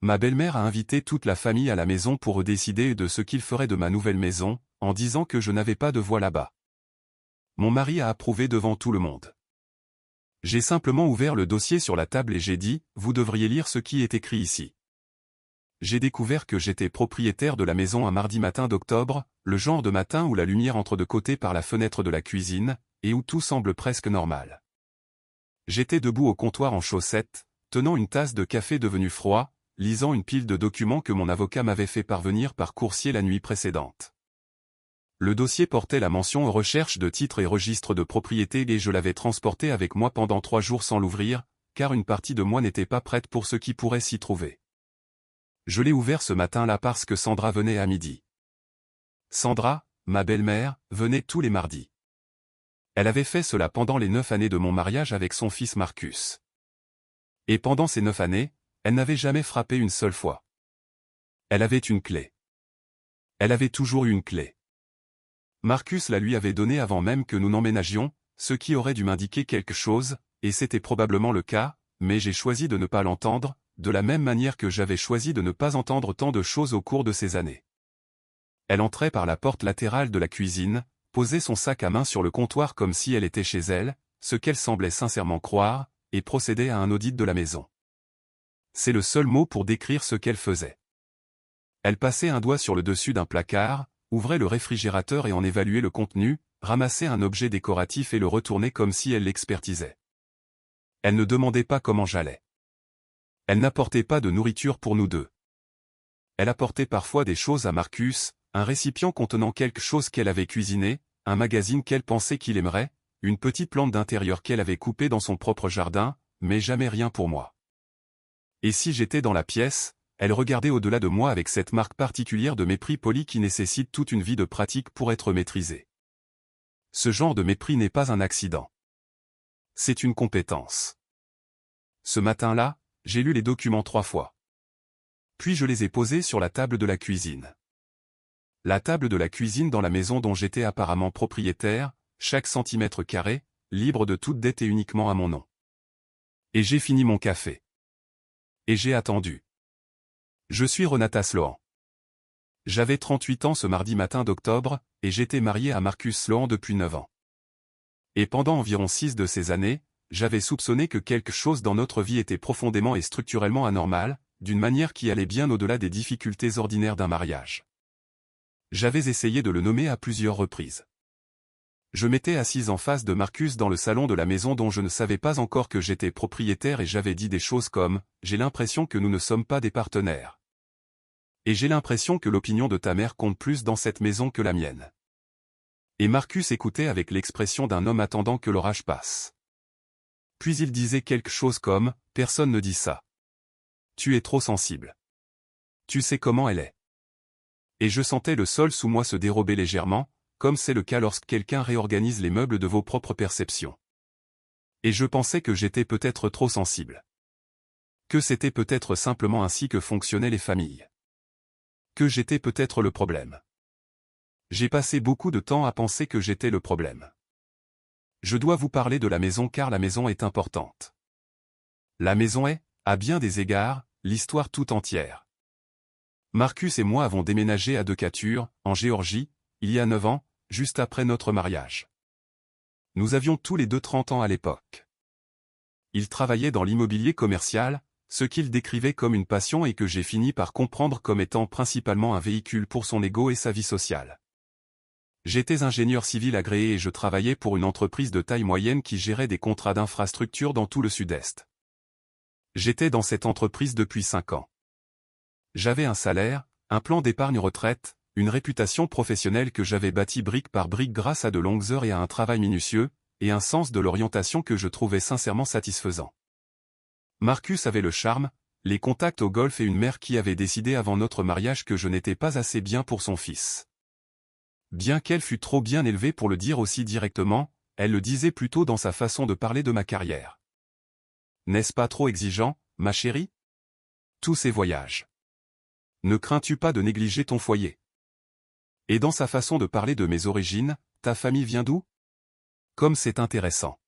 Ma belle-mère a invité toute la famille à la maison pour décider de ce qu'ils feraient de ma nouvelle maison, en disant que je n'avais pas de voix là-bas. Mon mari a approuvé devant tout le monde. J'ai simplement ouvert le dossier sur la table et j'ai dit, vous devriez lire ce qui est écrit ici. J'ai découvert que j'étais propriétaire de la maison un mardi matin d'octobre, le genre de matin où la lumière entre de côté par la fenêtre de la cuisine, et où tout semble presque normal. J'étais debout au comptoir en chaussettes, tenant une tasse de café devenu froid, lisant une pile de documents que mon avocat m'avait fait parvenir par coursier la nuit précédente. Le dossier portait la mention recherche de titres et registres de propriété et je l'avais transporté avec moi pendant 3 jours sans l'ouvrir, car une partie de moi n'était pas prête pour ce qui pourrait s'y trouver. Je l'ai ouvert ce matin-là parce que Sandra venait à midi. Sandra, ma belle-mère, venait tous les mardis. Elle avait fait cela pendant les 9 années de mon mariage avec son fils Marcus. Et pendant ces 9 années, elle n'avait jamais frappé une seule fois. Elle avait une clé. Elle avait toujours eu une clé. Marcus la lui avait donnée avant même que nous n'emménagions, ce qui aurait dû m'indiquer quelque chose, et c'était probablement le cas, mais j'ai choisi de ne pas l'entendre, de la même manière que j'avais choisi de ne pas entendre tant de choses au cours de ces années. Elle entrait par la porte latérale de la cuisine, posait son sac à main sur le comptoir comme si elle était chez elle, ce qu'elle semblait sincèrement croire, et procédait à un audit de la maison. C'est le seul mot pour décrire ce qu'elle faisait. Elle passait un doigt sur le dessus d'un placard, ouvrait le réfrigérateur et en évaluait le contenu, ramassait un objet décoratif et le retournait comme si elle l'expertisait. Elle ne demandait pas comment j'allais. Elle n'apportait pas de nourriture pour nous deux. Elle apportait parfois des choses à Marcus, un récipient contenant quelque chose qu'elle avait cuisiné, un magazine qu'elle pensait qu'il aimerait, une petite plante d'intérieur qu'elle avait coupée dans son propre jardin, mais jamais rien pour moi. Et si j'étais dans la pièce, elle regardait au-delà de moi avec cette marque particulière de mépris poli qui nécessite toute une vie de pratique pour être maîtrisée. Ce genre de mépris n'est pas un accident. C'est une compétence. Ce matin-là, j'ai lu les documents 3 fois. Puis je les ai posés sur la table de la cuisine. La table de la cuisine dans la maison dont j'étais apparemment propriétaire, chaque centimètre carré, libre de toute dette et uniquement à mon nom. Et j'ai fini mon café. Et j'ai attendu. Je suis Renata Sloan. J'avais 38 ans ce mardi matin d'octobre, et j'étais marié à Marcus Sloan depuis 9 ans. Et pendant environ 6 de ces années, j'avais soupçonné que quelque chose dans notre vie était profondément et structurellement anormal, d'une manière qui allait bien au-delà des difficultés ordinaires d'un mariage. J'avais essayé de le nommer à plusieurs reprises. Je m'étais assise en face de Marcus dans le salon de la maison dont je ne savais pas encore que j'étais propriétaire et j'avais dit des choses comme « J'ai l'impression que nous ne sommes pas des partenaires. Et j'ai l'impression que l'opinion de ta mère compte plus dans cette maison que la mienne. » Et Marcus écoutait avec l'expression d'un homme attendant que l'orage passe. Puis il disait quelque chose comme « Personne ne dit ça. Tu es trop sensible. Tu sais comment elle est. » Et je sentais le sol sous moi se dérober légèrement, comme c'est le cas lorsque quelqu'un réorganise les meubles de vos propres perceptions. Et je pensais que j'étais peut-être trop sensible. Que c'était peut-être simplement ainsi que fonctionnaient les familles. Que j'étais peut-être le problème. J'ai passé beaucoup de temps à penser que j'étais le problème. Je dois vous parler de la maison car la maison est importante. La maison est, à bien des égards, l'histoire tout entière. Marcus et moi avons déménagé à Decatur, en Géorgie, il y a 9 ans, juste après notre mariage. Nous avions tous les deux 30 ans à l'époque. Il travaillait dans l'immobilier commercial, ce qu'il décrivait comme une passion et que j'ai fini par comprendre comme étant principalement un véhicule pour son ego et sa vie sociale. J'étais ingénieur civil agréé et je travaillais pour une entreprise de taille moyenne qui gérait des contrats d'infrastructure dans tout le sud-est. J'étais dans cette entreprise depuis 5 ans. J'avais un salaire, un plan d'épargne retraite, une réputation professionnelle que j'avais bâtie brique par brique grâce à de longues heures et à un travail minutieux, et un sens de l'orientation que je trouvais sincèrement satisfaisant. Marcus avait le charme, les contacts au golf et une mère qui avait décidé avant notre mariage que je n'étais pas assez bien pour son fils. Bien qu'elle fût trop bien élevée pour le dire aussi directement, elle le disait plutôt dans sa façon de parler de ma carrière. N'est-ce pas trop exigeant, ma chérie? Tous ces voyages. Ne crains-tu pas de négliger ton foyer? Et dans sa façon de parler de mes origines, ta famille vient d'où? Comme c'est intéressant.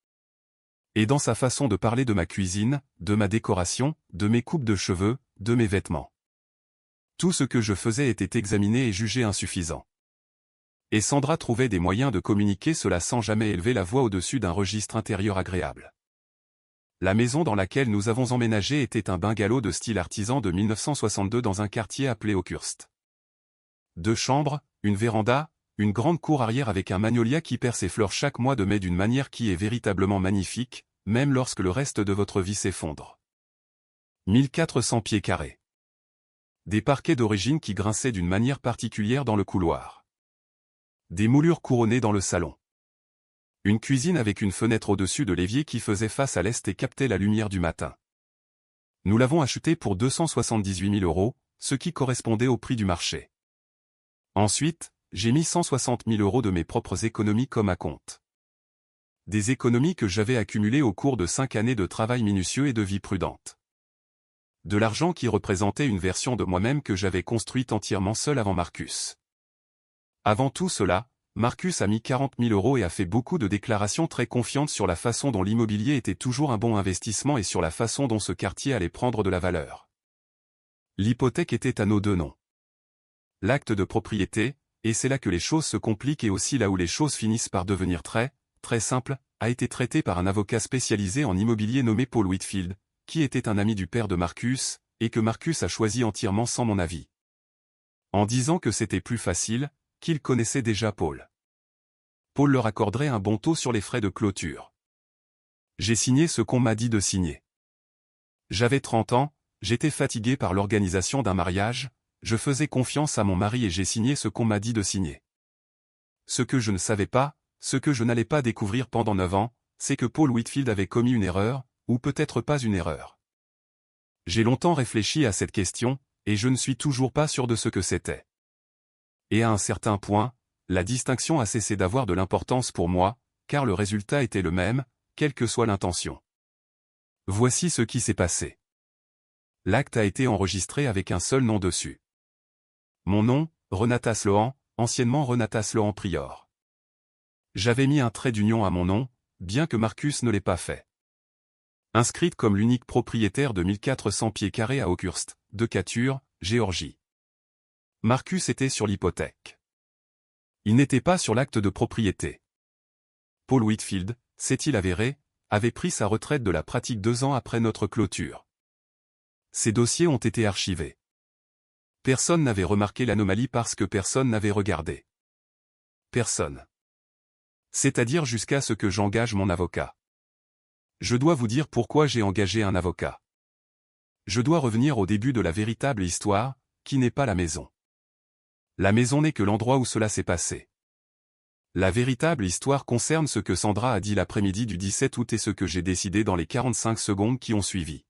Et dans sa façon de parler de ma cuisine, de ma décoration, de mes coupes de cheveux, de mes vêtements. Tout ce que je faisais était examiné et jugé insuffisant. Et Sandra trouvait des moyens de communiquer cela sans jamais élever la voix au-dessus d'un registre intérieur agréable. La maison dans laquelle nous avons emménagé était un bungalow de style artisan de 1962 dans un quartier appelé Oakhurst. 2 chambres, une véranda, une grande cour arrière avec un magnolia qui perd ses fleurs chaque mois de mai d'une manière qui est véritablement magnifique, même lorsque le reste de votre vie s'effondre. 1400 pieds carrés. Des parquets d'origine qui grinçaient d'une manière particulière dans le couloir. Des moulures couronnées dans le salon. Une cuisine avec une fenêtre au-dessus de l'évier qui faisait face à l'est et captait la lumière du matin. Nous l'avons acheté pour 278 000 €, ce qui correspondait au prix du marché. Ensuite, j'ai mis 160 000 € de mes propres économies comme à compte. Des économies que j'avais accumulées au cours de 5 années de travail minutieux et de vie prudente. De l'argent qui représentait une version de moi-même que j'avais construite entièrement seul avant Marcus. Avant tout cela, Marcus a mis 40 000 € et a fait beaucoup de déclarations très confiantes sur la façon dont l'immobilier était toujours un bon investissement et sur la façon dont ce quartier allait prendre de la valeur. L'hypothèque était à nos 2 noms. L'acte de propriété, et c'est là que les choses se compliquent et aussi là où les choses finissent par devenir très simples, a été traité par un avocat spécialisé en immobilier nommé Paul Whitfield, qui était un ami du père de Marcus, et que Marcus a choisi entièrement sans mon avis. En disant que c'était plus facile, qu'il connaissait déjà Paul. Paul leur accorderait un bon taux sur les frais de clôture. J'ai signé ce qu'on m'a dit de signer. J'avais 30 ans, j'étais fatigué par l'organisation d'un mariage, je faisais confiance à mon mari et j'ai signé ce qu'on m'a dit de signer. Ce que je ne savais pas, ce que je n'allais pas découvrir pendant 9 ans, c'est que Paul Whitfield avait commis une erreur, ou peut-être pas une erreur. J'ai longtemps réfléchi à cette question, et je ne suis toujours pas sûr de ce que c'était. Et à un certain point, la distinction a cessé d'avoir de l'importance pour moi, car le résultat était le même, quelle que soit l'intention. Voici ce qui s'est passé. L'acte a été enregistré avec un seul nom dessus. Mon nom, Renata Sloan, anciennement Renata Sloan Prior. J'avais mis un trait d'union à mon nom, bien que Marcus ne l'ait pas fait. Inscrite comme l'unique propriétaire de 1400 pieds carrés à Oakhurst, Decatur, Géorgie. Marcus était sur l'hypothèque. Il n'était pas sur l'acte de propriété. Paul Whitfield, s'est-il avéré, avait pris sa retraite de la pratique 2 ans après notre clôture. Ces dossiers ont été archivés. Personne n'avait remarqué l'anomalie parce que personne n'avait regardé. Personne. C'est-à-dire jusqu'à ce que j'engage mon avocat. Je dois vous dire pourquoi j'ai engagé un avocat. Je dois revenir au début de la véritable histoire, qui n'est pas la maison. La maison n'est que l'endroit où cela s'est passé. La véritable histoire concerne ce que Sandra a dit l'après-midi du 17 août et ce que j'ai décidé dans les 45 secondes qui ont suivi.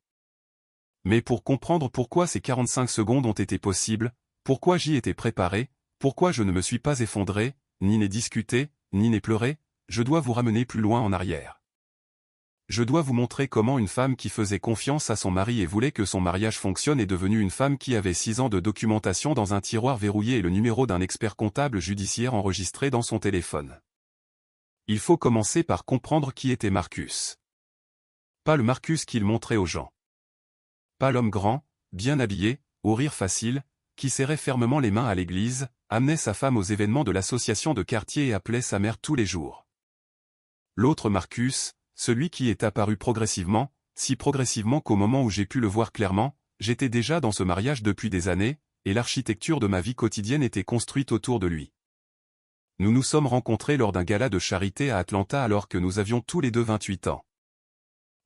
Mais pour comprendre pourquoi ces 45 secondes ont été possibles, pourquoi j'y étais préparé, pourquoi je ne me suis pas effondré, ni n'ai discuté, ni n'ai pleuré, je dois vous ramener plus loin en arrière. Je dois vous montrer comment une femme qui faisait confiance à son mari et voulait que son mariage fonctionne est devenue une femme qui avait 6 ans de documentation dans un tiroir verrouillé et le numéro d'un expert comptable judiciaire enregistré dans son téléphone. Il faut commencer par comprendre qui était Marcus. Pas le Marcus qu'il montrait aux gens. Pas l'homme grand, bien habillé, au rire facile, qui serrait fermement les mains à l'église, amenait sa femme aux événements de l'association de quartier et appelait sa mère tous les jours. L'autre Marcus, celui qui est apparu progressivement, si progressivement qu'au moment où j'ai pu le voir clairement, j'étais déjà dans ce mariage depuis des années, et l'architecture de ma vie quotidienne était construite autour de lui. Nous nous sommes rencontrés lors d'un gala de charité à Atlanta alors que nous avions tous les deux 28 ans.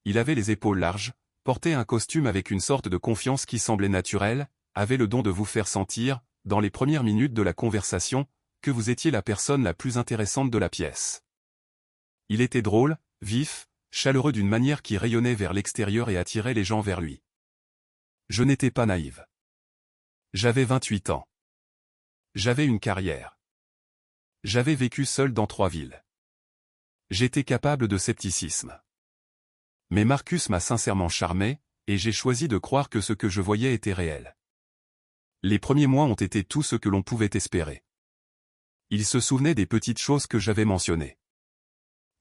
Il avait les épaules larges, portait un costume avec une sorte de confiance qui semblait naturelle, avait le don de vous faire sentir, dans les premières minutes de la conversation, que vous étiez la personne la plus intéressante de la pièce. Il était drôle, vif, chaleureux d'une manière qui rayonnait vers l'extérieur et attirait les gens vers lui. Je n'étais pas naïve. J'avais 28 ans. J'avais une carrière. J'avais vécu seul dans 3 villes. J'étais capable de scepticisme. Mais Marcus m'a sincèrement charmé, et j'ai choisi de croire que ce que je voyais était réel. Les premiers mois ont été tout ce que l'on pouvait espérer. Il se souvenait des petites choses que j'avais mentionnées.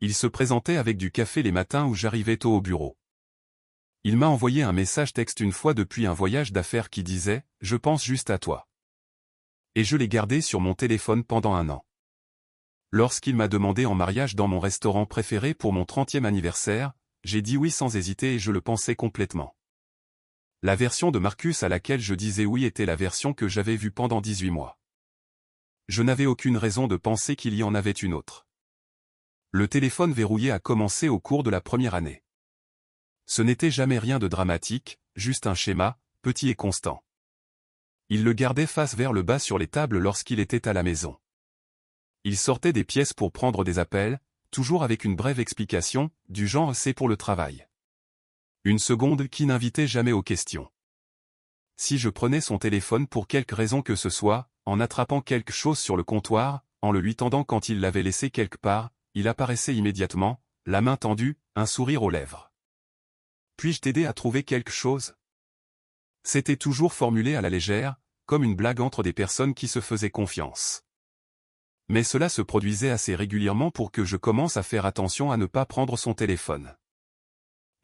Il se présentait avec du café les matins où j'arrivais tôt au bureau. Il m'a envoyé un message texte une fois depuis un voyage d'affaires qui disait « Je pense juste à toi ». Et je l'ai gardé sur mon téléphone pendant 1 an. Lorsqu'il m'a demandé en mariage dans mon restaurant préféré pour mon 30e anniversaire, j'ai dit oui sans hésiter et je le pensais complètement. La version de Marcus à laquelle je disais oui était la version que j'avais vue pendant 18 mois. Je n'avais aucune raison de penser qu'il y en avait une autre. Le téléphone verrouillé a commencé au cours de la première année. Ce n'était jamais rien de dramatique, juste un schéma, petit et constant. Il le gardait face vers le bas sur les tables lorsqu'il était à la maison. Il sortait des pièces pour prendre des appels, toujours avec une brève explication, du genre « c'est pour le travail ». Une seconde qui n'invitait jamais aux questions. Si je prenais son téléphone pour quelque raison que ce soit, en attrapant quelque chose sur le comptoir, en le lui tendant quand il l'avait laissé quelque part, il apparaissait immédiatement, la main tendue, un sourire aux lèvres. « Puis-je t'aider à trouver quelque chose ?» C'était toujours formulé à la légère, comme une blague entre des personnes qui se faisaient confiance. Mais cela se produisait assez régulièrement pour que je commence à faire attention à ne pas prendre son téléphone.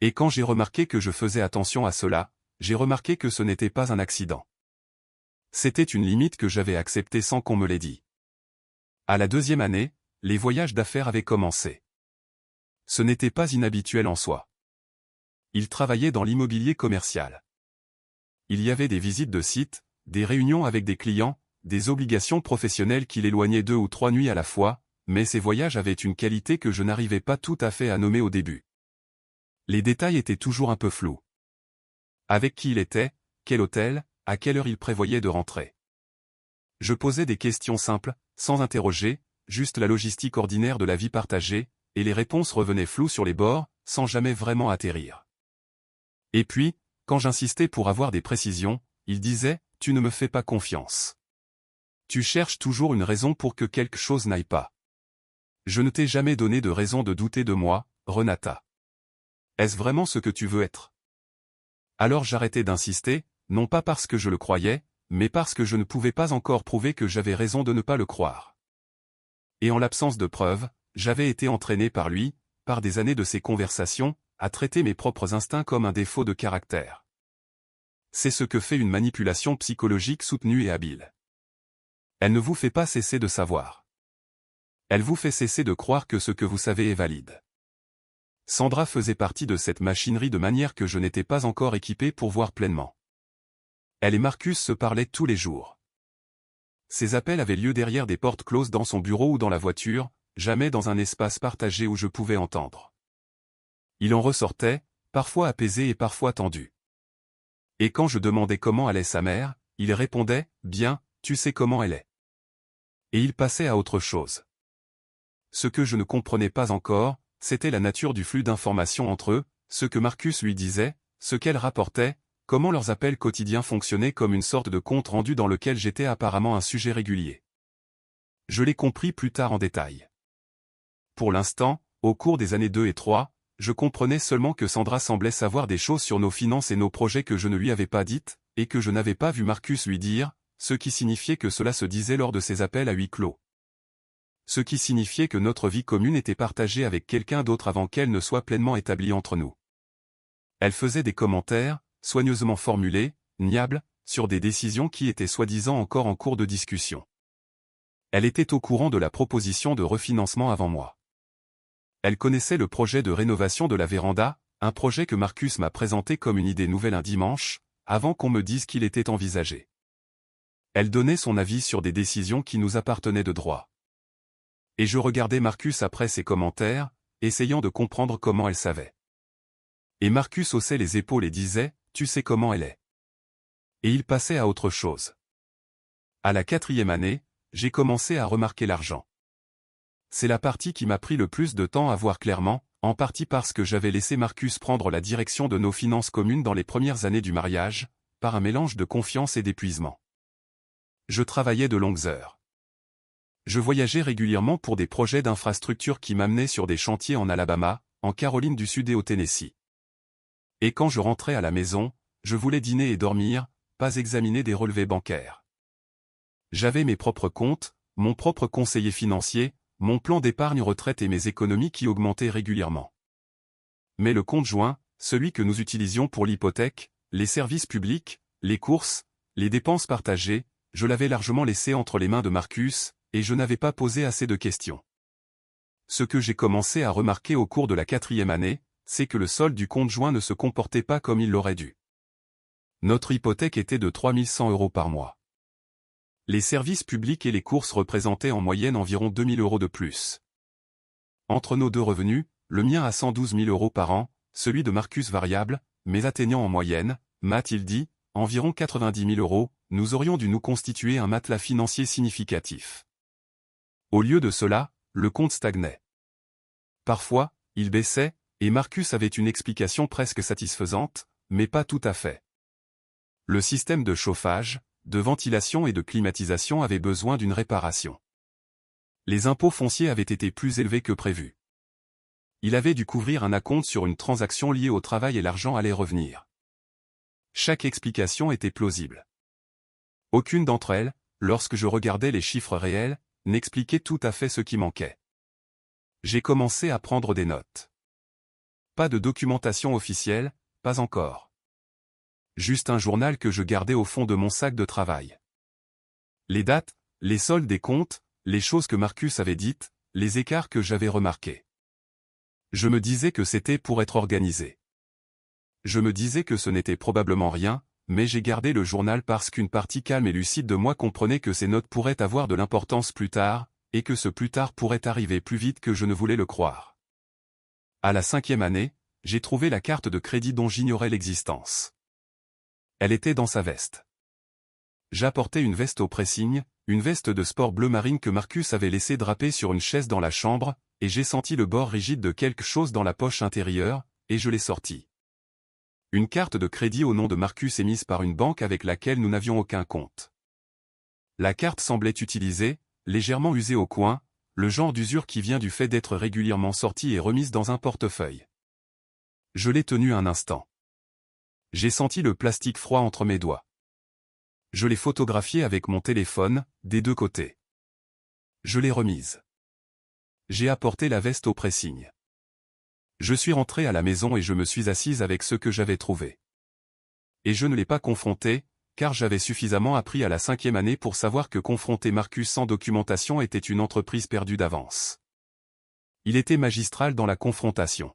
Et quand j'ai remarqué que je faisais attention à cela, j'ai remarqué que ce n'était pas un accident. C'était une limite que j'avais acceptée sans qu'on me l'ait dit. À la 2e année, les voyages d'affaires avaient commencé. Ce n'était pas inhabituel en soi. Il travaillait dans l'immobilier commercial. Il y avait des visites de sites, des réunions avec des clients, des obligations professionnelles qui l'éloignaient 2 ou 3 nuits à la fois, mais ces voyages avaient une qualité que je n'arrivais pas tout à fait à nommer au début. Les détails étaient toujours un peu flous. Avec qui il était, quel hôtel, à quelle heure il prévoyait de rentrer. Je posais des questions simples, sans interroger, juste la logistique ordinaire de la vie partagée, et les réponses revenaient floues sur les bords, sans jamais vraiment atterrir. Et puis, quand j'insistais pour avoir des précisions, il disait « Tu ne me fais pas confiance. Tu cherches toujours une raison pour que quelque chose n'aille pas. Je ne t'ai jamais donné de raison de douter de moi, Renata. Est-ce vraiment ce que tu veux être ?» Alors j'arrêtais d'insister, non pas parce que je le croyais, mais parce que je ne pouvais pas encore prouver que j'avais raison de ne pas le croire. Et en l'absence de preuves, j'avais été entraîné par lui, par des années de ces conversations, à traiter mes propres instincts comme un défaut de caractère. C'est ce que fait une manipulation psychologique soutenue et habile. Elle ne vous fait pas cesser de savoir. Elle vous fait cesser de croire que ce que vous savez est valide. Sandra faisait partie de cette machinerie de manière que je n'étais pas encore équipé pour voir pleinement. Elle et Marcus se parlaient tous les jours. Ces appels avaient lieu derrière des portes closes dans son bureau ou dans la voiture, jamais dans un espace partagé où je pouvais entendre. Il en ressortait, parfois apaisé et parfois tendu. Et quand je demandais comment allait sa mère, il répondait « Bien, tu sais comment elle est. » Et il passait à autre chose. Ce que je ne comprenais pas encore, c'était la nature du flux d'informations entre eux, ce que Marcus lui disait, ce qu'elle rapportait, comment leurs appels quotidiens fonctionnaient comme une sorte de compte rendu dans lequel j'étais apparemment un sujet régulier. Je l'ai compris plus tard en détail. Pour l'instant, au cours des années 2 et 3, je comprenais seulement que Sandra semblait savoir des choses sur nos finances et nos projets que je ne lui avais pas dites, et que je n'avais pas vu Marcus lui dire, ce qui signifiait que cela se disait lors de ces appels à huis clos. Ce qui signifiait que notre vie commune était partagée avec quelqu'un d'autre avant qu'elle ne soit pleinement établie entre nous. Elle faisait des commentaires, soigneusement formulés, niables, sur des décisions qui étaient soi-disant encore en cours de discussion. Elle était au courant de la proposition de refinancement avant moi. Elle connaissait le projet de rénovation de la véranda, un projet que Marcus m'a présenté comme une idée nouvelle un dimanche, avant qu'on me dise qu'il était envisagé. Elle donnait son avis sur des décisions qui nous appartenaient de droit. Et je regardais Marcus après ses commentaires, essayant de comprendre comment elle savait. Et Marcus haussait les épaules et disait, « Tu sais comment elle est. » Et il passait à autre chose. À la 4e année, j'ai commencé à remarquer l'argent. C'est la partie qui m'a pris le plus de temps à voir clairement, en partie parce que j'avais laissé Marcus prendre la direction de nos finances communes dans les premières années du mariage, par un mélange de confiance et d'épuisement. Je travaillais de longues heures. Je voyageais régulièrement pour des projets d'infrastructure qui m'amenaient sur des chantiers en Alabama, en Caroline du Sud et au Tennessee. Et quand je rentrais à la maison, je voulais dîner et dormir, pas examiner des relevés bancaires. J'avais mes propres comptes, mon propre conseiller financier, mon plan d'épargne retraite et mes économies qui augmentaient régulièrement. Mais le compte joint, celui que nous utilisions pour l'hypothèque, les services publics, les courses, les dépenses partagées, je l'avais largement laissé entre les mains de Marcus, et je n'avais pas posé assez de questions. Ce que j'ai commencé à remarquer au cours de la 4e année, c'est que le solde du compte joint ne se comportait pas comme il l'aurait dû. Notre hypothèque était de 3100 € par mois. Les services publics et les courses représentaient en moyenne environ 2000 € de plus. Entre nos deux revenus, le mien à 112 000 € par an, celui de Marcus variable, mais atteignant en moyenne, m'a-t-il dit, environ 90 000 €, nous aurions dû nous constituer un matelas financier significatif. Au lieu de cela, le compte stagnait. Parfois, il baissait, et Marcus avait une explication presque satisfaisante, mais pas tout à fait. Le système de chauffage, de ventilation et de climatisation avait besoin d'une réparation. Les impôts fonciers avaient été plus élevés que prévu. Il avait dû couvrir un acompte sur une transaction liée au travail et l'argent allait revenir. Chaque explication était plausible. Aucune d'entre elles, lorsque je regardais les chiffres réels, n'expliquait tout à fait ce qui manquait. J'ai commencé à prendre des notes. Pas de documentation officielle, pas encore. Juste un journal que je gardais au fond de mon sac de travail. Les dates, les soldes des comptes, les choses que Marcus avait dites, les écarts que j'avais remarqués. Je me disais que c'était pour être organisé. Je me disais que ce n'était probablement rien, mais j'ai gardé le journal parce qu'une partie calme et lucide de moi comprenait que ces notes pourraient avoir de l'importance plus tard, et que ce plus tard pourrait arriver plus vite que je ne voulais le croire. À la 5e année, j'ai trouvé la carte de crédit dont j'ignorais l'existence. Elle était dans sa veste. J'apportais une veste au pressing, une veste de sport bleu marine que Marcus avait laissé draper sur une chaise dans la chambre, et j'ai senti le bord rigide de quelque chose dans la poche intérieure, et je l'ai sorti. Une carte de crédit au nom de Marcus émise par une banque avec laquelle nous n'avions aucun compte. La carte semblait utilisée, légèrement usée au coin, le genre d'usure qui vient du fait d'être régulièrement sortie et remise dans un portefeuille. Je l'ai tenue un instant. J'ai senti le plastique froid entre mes doigts. Je l'ai photographiée avec mon téléphone, des deux côtés. Je l'ai remise. J'ai apporté la veste au pressing. Je suis rentré à la maison et je me suis assise avec ce que j'avais trouvé. Et je ne l'ai pas confronté, car j'avais suffisamment appris à la 5e année pour savoir que confronter Marcus sans documentation était une entreprise perdue d'avance. Il était magistral dans la confrontation.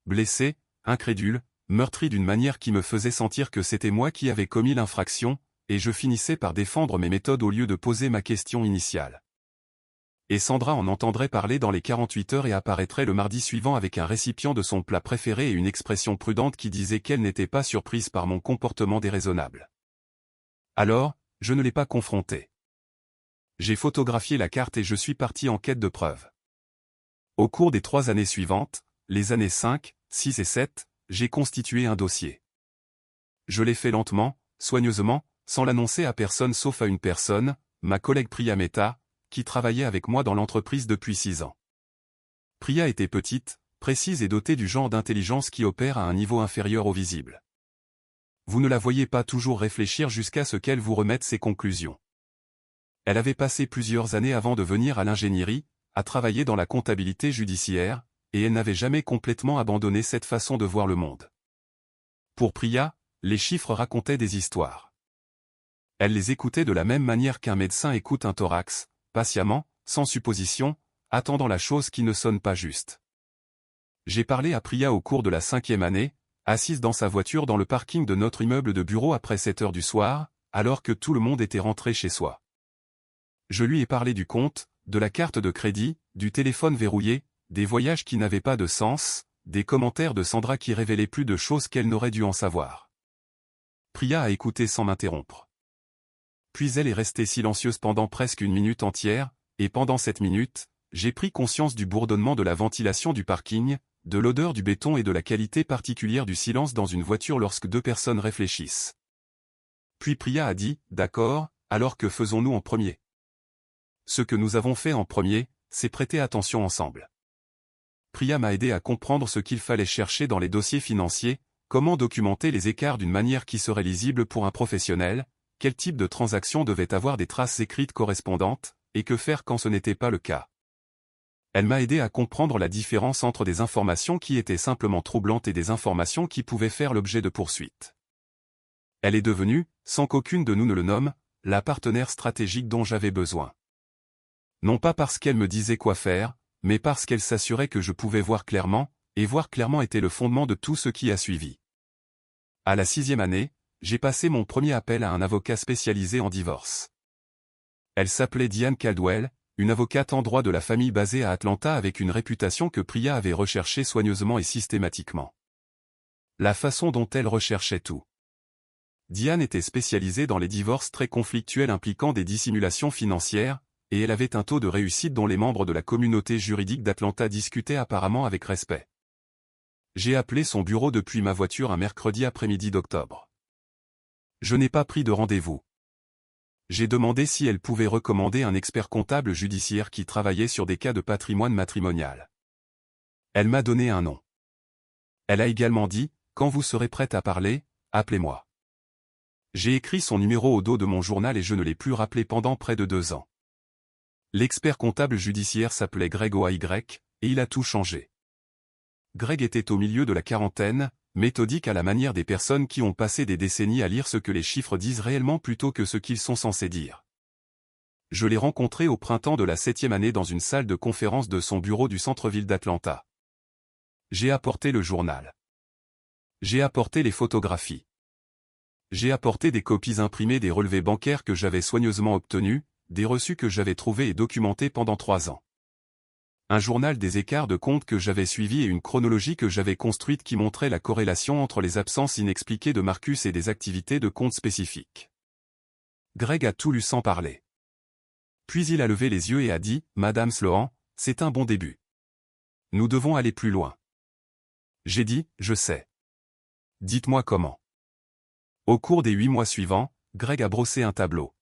Blessé, incrédule, meurtri d'une manière qui me faisait sentir que c'était moi qui avais commis l'infraction, et je finissais par défendre mes méthodes au lieu de poser ma question initiale. Et Sandra en entendrait parler dans les 48 heures et apparaîtrait le mardi suivant avec un récipient de son plat préféré et une expression prudente qui disait qu'elle n'était pas surprise par mon comportement déraisonnable. Alors, je ne l'ai pas confronté. J'ai photographié la carte et je suis parti en quête de preuves. Au cours des 3 années suivantes, les années 5, 6 et 7, j'ai constitué un dossier. Je l'ai fait lentement, soigneusement, sans l'annoncer à personne sauf à une personne, ma collègue Priya Mehta, qui travaillait avec moi dans l'entreprise depuis 6 ans. Priya était petite, précise et dotée du genre d'intelligence qui opère à un niveau inférieur au visible. Vous ne la voyez pas toujours réfléchir jusqu'à ce qu'elle vous remette ses conclusions. Elle avait passé plusieurs années avant de venir à l'ingénierie, à travailler dans la comptabilité judiciaire, et elle n'avait jamais complètement abandonné cette façon de voir le monde. Pour Priya, les chiffres racontaient des histoires. Elle les écoutait de la même manière qu'un médecin écoute un thorax, patiemment, sans supposition, attendant la chose qui ne sonne pas juste. J'ai parlé à Priya au cours de la 5e année, assise dans sa voiture dans le parking de notre immeuble de bureau après 7 heures du soir, alors que tout le monde était rentré chez soi. Je lui ai parlé du compte, de la carte de crédit, du téléphone verrouillé, des voyages qui n'avaient pas de sens, des commentaires de Sandra qui révélaient plus de choses qu'elle n'aurait dû en savoir. Priya a écouté sans m'interrompre. Puis elle est restée silencieuse pendant presque 1 minute entière, et pendant cette minute, j'ai pris conscience du bourdonnement de la ventilation du parking, de l'odeur du béton et de la qualité particulière du silence dans une voiture lorsque 2 personnes réfléchissent. Puis Priya a dit, « D'accord, alors que faisons-nous en premier ?» Ce que nous avons fait en premier, c'est prêter attention ensemble. Priya m'a aidé à comprendre ce qu'il fallait chercher dans les dossiers financiers, comment documenter les écarts d'une manière qui serait lisible pour un professionnel, quel type de transaction devait avoir des traces écrites correspondantes, et que faire quand ce n'était pas le cas. Elle m'a aidé à comprendre la différence entre des informations qui étaient simplement troublantes et des informations qui pouvaient faire l'objet de poursuites. Elle est devenue, sans qu'aucune de nous ne le nomme, la partenaire stratégique dont j'avais besoin. Non pas parce qu'elle me disait quoi faire, mais parce qu'elle s'assurait que je pouvais voir clairement, et voir clairement était le fondement de tout ce qui a suivi. À la 6e année, j'ai passé mon premier appel à un avocat spécialisé en divorce. Elle s'appelait Diane Caldwell, une avocate en droit de la famille basée à Atlanta avec une réputation que Priya avait recherchée soigneusement et systématiquement. La façon dont elle recherchait tout. Diane était spécialisée dans les divorces très conflictuels impliquant des dissimulations financières, et elle avait un taux de réussite dont les membres de la communauté juridique d'Atlanta discutaient apparemment avec respect. J'ai appelé son bureau depuis ma voiture un mercredi après-midi d'octobre. Je n'ai pas pris de rendez-vous. J'ai demandé si elle pouvait recommander un expert comptable judiciaire qui travaillait sur des cas de patrimoine matrimonial. Elle m'a donné un nom. Elle a également dit, quand vous serez prête à parler, appelez-moi. J'ai écrit son numéro au dos de mon journal et je ne l'ai plus rappelé pendant près de 2 ans. L'expert comptable judiciaire s'appelait Greg Oy, et il a tout changé. Greg était au milieu de la quarantaine, méthodique à la manière des personnes qui ont passé des décennies à lire ce que les chiffres disent réellement plutôt que ce qu'ils sont censés dire. Je l'ai rencontré au printemps de la 7e année dans une salle de conférence de son bureau du centre-ville d'Atlanta. J'ai apporté le journal. J'ai apporté les photographies. J'ai apporté des copies imprimées des relevés bancaires que j'avais soigneusement obtenus, des reçus que j'avais trouvés et documentés pendant 3 ans. Un journal des écarts de compte que j'avais suivi et une chronologie que j'avais construite qui montrait la corrélation entre les absences inexpliquées de Marcus et des activités de compte spécifiques. Greg a tout lu sans parler. Puis il a levé les yeux et a dit, « Madame Sloan, c'est un bon début. Nous devons aller plus loin. » J'ai dit, « Je sais. Dites-moi comment. » Au cours des 8 mois suivants, Greg a brossé un tableau.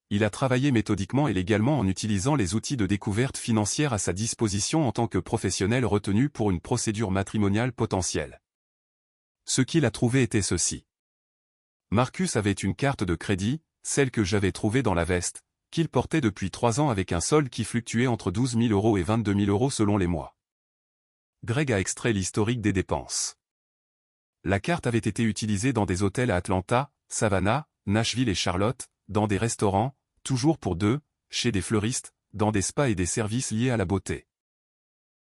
Il a travaillé méthodiquement et légalement en utilisant les outils de découverte financière à sa disposition en tant que professionnel retenu pour une procédure matrimoniale potentielle. Ce qu'il a trouvé était ceci. Marcus avait une carte de crédit, celle que j'avais trouvée dans la veste, qu'il portait depuis 3 ans avec un solde qui fluctuait entre 12 000 € et 22 000 € selon les mois. Greg a extrait l'historique des dépenses. La carte avait été utilisée dans des hôtels à Atlanta, Savannah, Nashville et Charlotte, dans des restaurants, toujours pour 2, chez des fleuristes, dans des spas et des services liés à la beauté.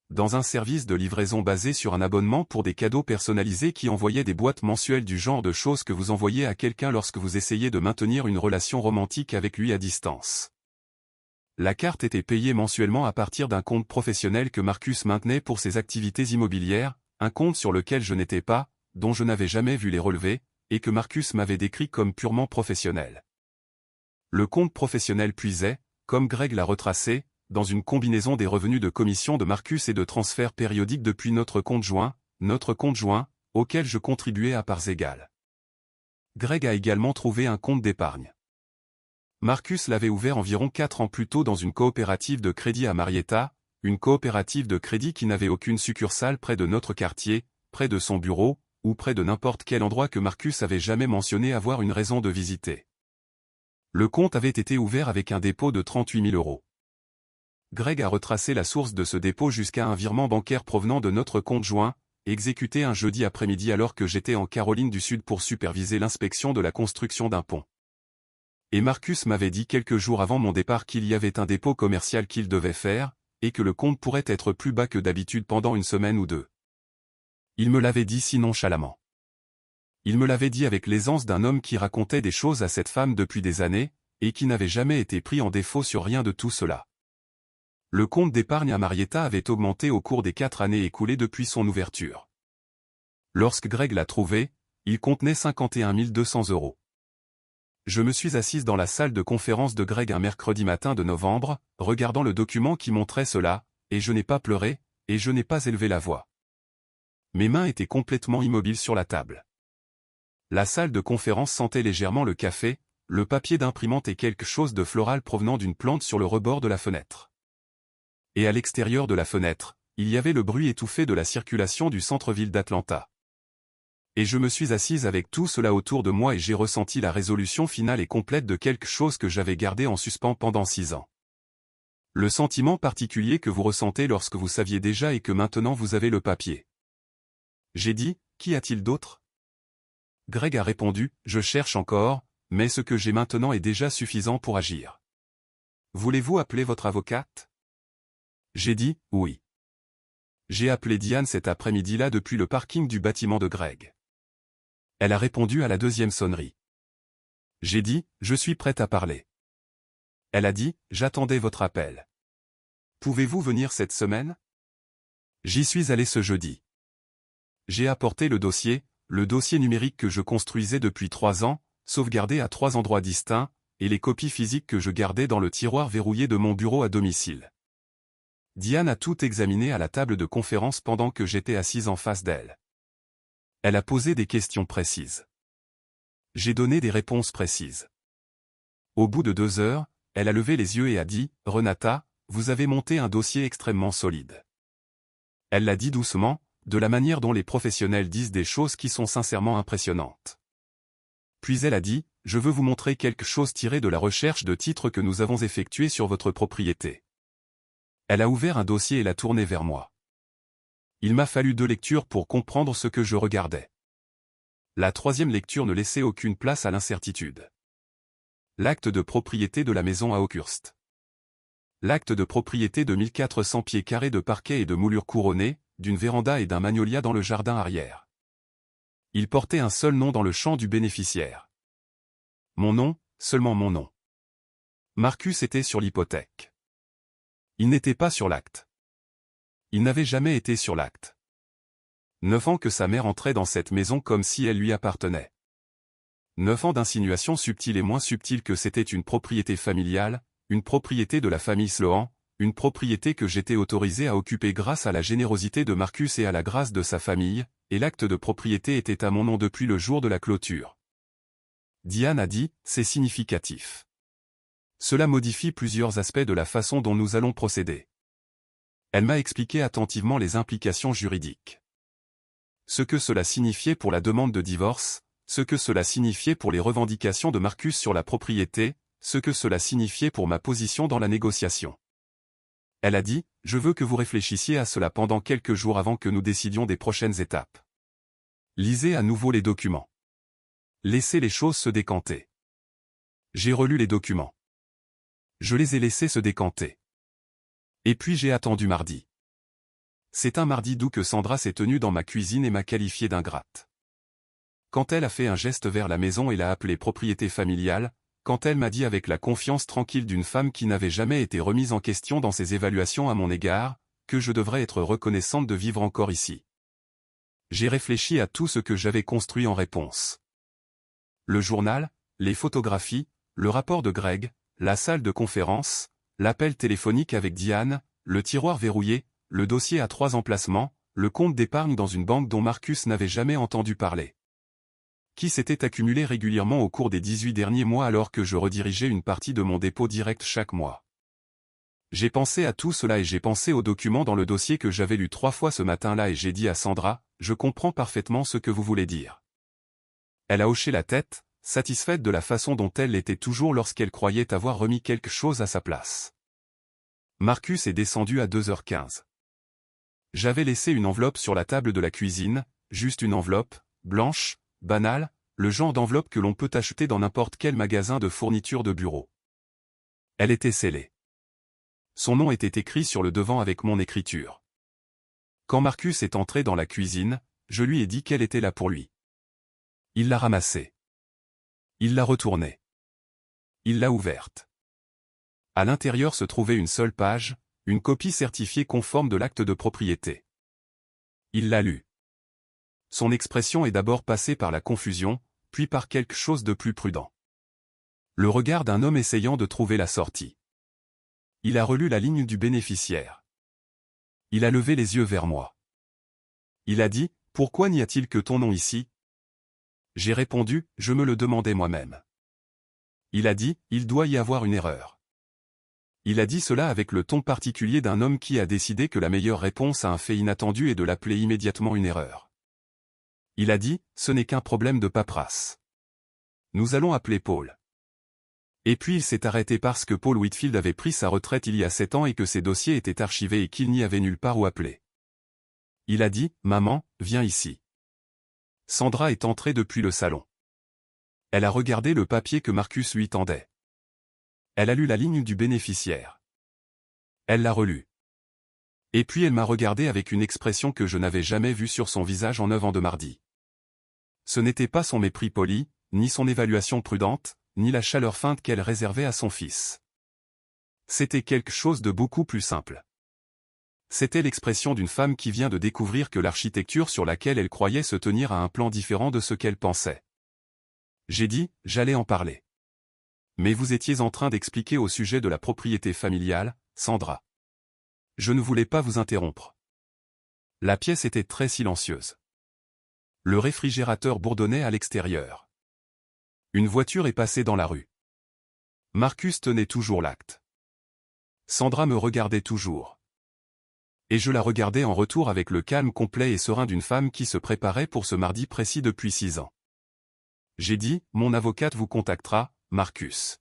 Dans un service de livraison basé sur un abonnement pour des cadeaux personnalisés qui envoyait des boîtes mensuelles du genre de choses que vous envoyez à quelqu'un lorsque vous essayez de maintenir une relation romantique avec lui à distance. La carte était payée mensuellement à partir d'un compte professionnel que Marcus maintenait pour ses activités immobilières, un compte sur lequel je n'étais pas, dont je n'avais jamais vu les relevés, et que Marcus m'avait décrit comme purement professionnel. Le compte professionnel puisait, comme Greg l'a retracé, dans une combinaison des revenus de commission de Marcus et de transferts périodiques depuis notre compte joint, auquel je contribuais à parts égales. Greg a également trouvé un compte d'épargne. Marcus l'avait ouvert environ 4 ans plus tôt dans une coopérative de crédit à Marietta, une coopérative de crédit qui n'avait aucune succursale près de notre quartier, près de son bureau, ou près de n'importe quel endroit que Marcus avait jamais mentionné avoir une raison de visiter. Le compte avait été ouvert avec un dépôt de 38 000 €. Greg a retracé la source de ce dépôt jusqu'à un virement bancaire provenant de notre compte joint, exécuté un jeudi après-midi alors que j'étais en Caroline du Sud pour superviser l'inspection de la construction d'un pont. Et Marcus m'avait dit quelques jours avant mon départ qu'il y avait un dépôt commercial qu'il devait faire, et que le compte pourrait être plus bas que d'habitude pendant une semaine ou 2. Il me l'avait dit si nonchalamment. Il me l'avait dit avec l'aisance d'un homme qui racontait des choses à cette femme depuis des années, et qui n'avait jamais été pris en défaut sur rien de tout cela. Le compte d'épargne à Marietta avait augmenté au cours des 4 années écoulées depuis son ouverture. Lorsque Greg l'a trouvé, il contenait 51 200 €. Je me suis assise dans la salle de conférence de Greg un mercredi matin de novembre, regardant le document qui montrait cela, et je n'ai pas pleuré, et je n'ai pas élevé la voix. Mes mains étaient complètement immobiles sur la table. La salle de conférence sentait légèrement le café, le papier d'imprimante et quelque chose de floral provenant d'une plante sur le rebord de la fenêtre. Et à l'extérieur de la fenêtre, il y avait le bruit étouffé de la circulation du centre-ville d'Atlanta. Et je me suis assise avec tout cela autour de moi et j'ai ressenti la résolution finale et complète de quelque chose que j'avais gardé en suspens pendant 6 ans. Le sentiment particulier que vous ressentez lorsque vous saviez déjà et que maintenant vous avez le papier. J'ai dit, qu'y a-t-il d'autre? Greg a répondu, je cherche encore, mais ce que j'ai maintenant est déjà suffisant pour agir. Voulez-vous appeler votre avocate? J'ai dit, oui. J'ai appelé Diane cet après-midi-là depuis le parking du bâtiment de Greg. Elle a répondu à la deuxième sonnerie. J'ai dit, je suis prête à parler. Elle a dit, j'attendais votre appel. Pouvez-vous venir cette semaine? J'y suis allé ce jeudi. J'ai apporté le dossier numérique que je construisais depuis 3 ans, sauvegardé à 3 endroits distincts, et les copies physiques que je gardais dans le tiroir verrouillé de mon bureau à domicile. Diane a tout examiné à la table de conférence pendant que j'étais assise en face d'elle. Elle a posé des questions précises. J'ai donné des réponses précises. Au bout de 2 heures, elle a levé les yeux et a dit, « Renata, vous avez monté un dossier extrêmement solide. » Elle l'a dit doucement, de la manière dont les professionnels disent des choses qui sont sincèrement impressionnantes. Puis elle a dit, « Je veux vous montrer quelque chose tiré de la recherche de titres que nous avons effectuée sur votre propriété. » Elle a ouvert un dossier et l'a tourné vers moi. Il m'a fallu 2 lectures pour comprendre ce que je regardais. La 3e lecture ne laissait aucune place à l'incertitude. L'acte de propriété de la maison à Oakhurst. L'acte de propriété de 1400 pieds carrés de parquet et de moulures couronnées, d'une véranda et d'un magnolia dans le jardin arrière. Il portait un seul nom dans le champ du bénéficiaire. Mon nom, seulement mon nom. Marcus était sur l'hypothèque. Il n'était pas sur l'acte. Il n'avait jamais été sur l'acte. 9 ans que sa mère entrait dans cette maison comme si elle lui appartenait. 9 ans d'insinuations subtiles et moins subtiles que c'était une propriété familiale, une propriété de la famille Sloan, une propriété que j'étais autorisé à occuper grâce à la générosité de Marcus et à la grâce de sa famille, et l'acte de propriété était à mon nom depuis le jour de la clôture. Diane a dit, c'est significatif. Cela modifie plusieurs aspects de la façon dont nous allons procéder. Elle m'a expliqué attentivement les implications juridiques. Ce que cela signifiait pour la demande de divorce, ce que cela signifiait pour les revendications de Marcus sur la propriété, ce que cela signifiait pour ma position dans la négociation. Elle a dit, je veux que vous réfléchissiez à cela pendant quelques jours avant que nous décidions des prochaines étapes. Lisez à nouveau les documents. Laissez les choses se décanter. J'ai relu les documents. Je les ai laissés se décanter. Et puis j'ai attendu mardi. C'est un mardi doux que Sandra s'est tenue dans ma cuisine et m'a qualifié d'ingrate. Quand elle a fait un geste vers la maison et l'a appelée propriété familiale, quand elle m'a dit avec la confiance tranquille d'une femme qui n'avait jamais été remise en question dans ses évaluations à mon égard, que je devrais être reconnaissante de vivre encore ici. J'ai réfléchi à tout ce que j'avais construit en réponse. Le journal, les photographies, le rapport de Greg, la salle de conférence, l'appel téléphonique avec Diane, le tiroir verrouillé, le dossier à 3 emplacements, le compte d'épargne dans une banque dont Marcus n'avait jamais entendu parler. Qui s'était accumulé régulièrement au cours des 18 derniers mois alors que je redirigeais une partie de mon dépôt direct chaque mois. J'ai pensé à tout cela et j'ai pensé aux documents dans le dossier que j'avais lu 3 fois ce matin-là et j'ai dit à Sandra, je comprends parfaitement ce que vous voulez dire. Elle a hoché la tête, satisfaite de la façon dont elle l'était toujours lorsqu'elle croyait avoir remis quelque chose à sa place. Marcus est descendu à 2h15. J'avais laissé une enveloppe sur la table de la cuisine, juste une enveloppe, blanche, banale, le genre d'enveloppe que l'on peut acheter dans n'importe quel magasin de fourniture de bureau. Elle était scellée. Son nom était écrit sur le devant avec mon écriture. Quand Marcus est entré dans la cuisine, je lui ai dit qu'elle était là pour lui. Il l'a ramassée. Il l'a retournée. Il l'a ouverte. À l'intérieur se trouvait une seule page, une copie certifiée conforme de l'acte de propriété. Il l'a lue. Son expression est d'abord passée par la confusion, puis par quelque chose de plus prudent. Le regard d'un homme essayant de trouver la sortie. Il a relu la ligne du bénéficiaire. Il a levé les yeux vers moi. Il a dit, « Pourquoi n'y a-t-il que ton nom ici ?» J'ai répondu, « Je me le demandais moi-même. » Il a dit, « Il doit y avoir une erreur. » Il a dit cela avec le ton particulier d'un homme qui a décidé que la meilleure réponse à un fait inattendu est de l'appeler immédiatement une erreur. Il a dit, ce n'est qu'un problème de paperasse. Nous allons appeler Paul. Et puis il s'est arrêté parce que Paul Whitfield avait pris sa retraite il y a 7 ans et que ses dossiers étaient archivés et qu'il n'y avait nulle part où appeler. Il a dit, « Maman, viens ici. » Sandra est entrée depuis le salon. Elle a regardé le papier que Marcus lui tendait. Elle a lu la ligne du bénéficiaire. Elle l'a relu. Et puis elle m'a regardé avec une expression que je n'avais jamais vue sur son visage en 9 ans de mardi. Ce n'était pas son mépris poli, ni son évaluation prudente, ni la chaleur feinte qu'elle réservait à son fils. C'était quelque chose de beaucoup plus simple. C'était l'expression d'une femme qui vient de découvrir que l'architecture sur laquelle elle croyait se tenir a un plan différent de ce qu'elle pensait. J'ai dit, j'allais en parler. Mais vous étiez en train d'expliquer au sujet de la propriété familiale, Sandra. Je ne voulais pas vous interrompre. La pièce était très silencieuse. Le réfrigérateur bourdonnait à l'extérieur. Une voiture est passée dans la rue. Marcus tenait toujours l'acte. Sandra me regardait toujours. Et je la regardais en retour avec le calme complet et serein d'une femme qui se préparait pour ce mardi précis depuis 6 ans. J'ai dit, mon avocate vous contactera, Marcus.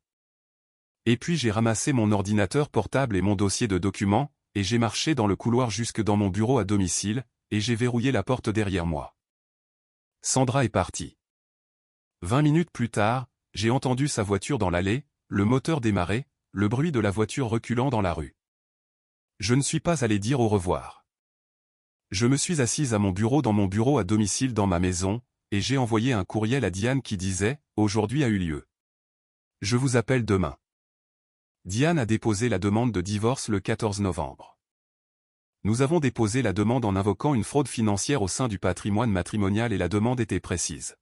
Et puis j'ai ramassé mon ordinateur portable et mon dossier de documents, et j'ai marché dans le couloir jusque dans mon bureau à domicile, et j'ai verrouillé la porte derrière moi. Sandra est partie. 20 minutes plus tard, j'ai entendu sa voiture dans l'allée, le moteur démarrer, le bruit de la voiture reculant dans la rue. Je ne suis pas allé dire au revoir. Je me suis assise à mon bureau dans mon bureau à domicile dans ma maison, et j'ai envoyé un courriel à Diane qui disait « Aujourd'hui a eu lieu. Je vous appelle demain ». Diane a déposé la demande de divorce le 14 novembre. Nous avons déposé la demande en invoquant une fraude financière au sein du patrimoine matrimonial et la demande était précise.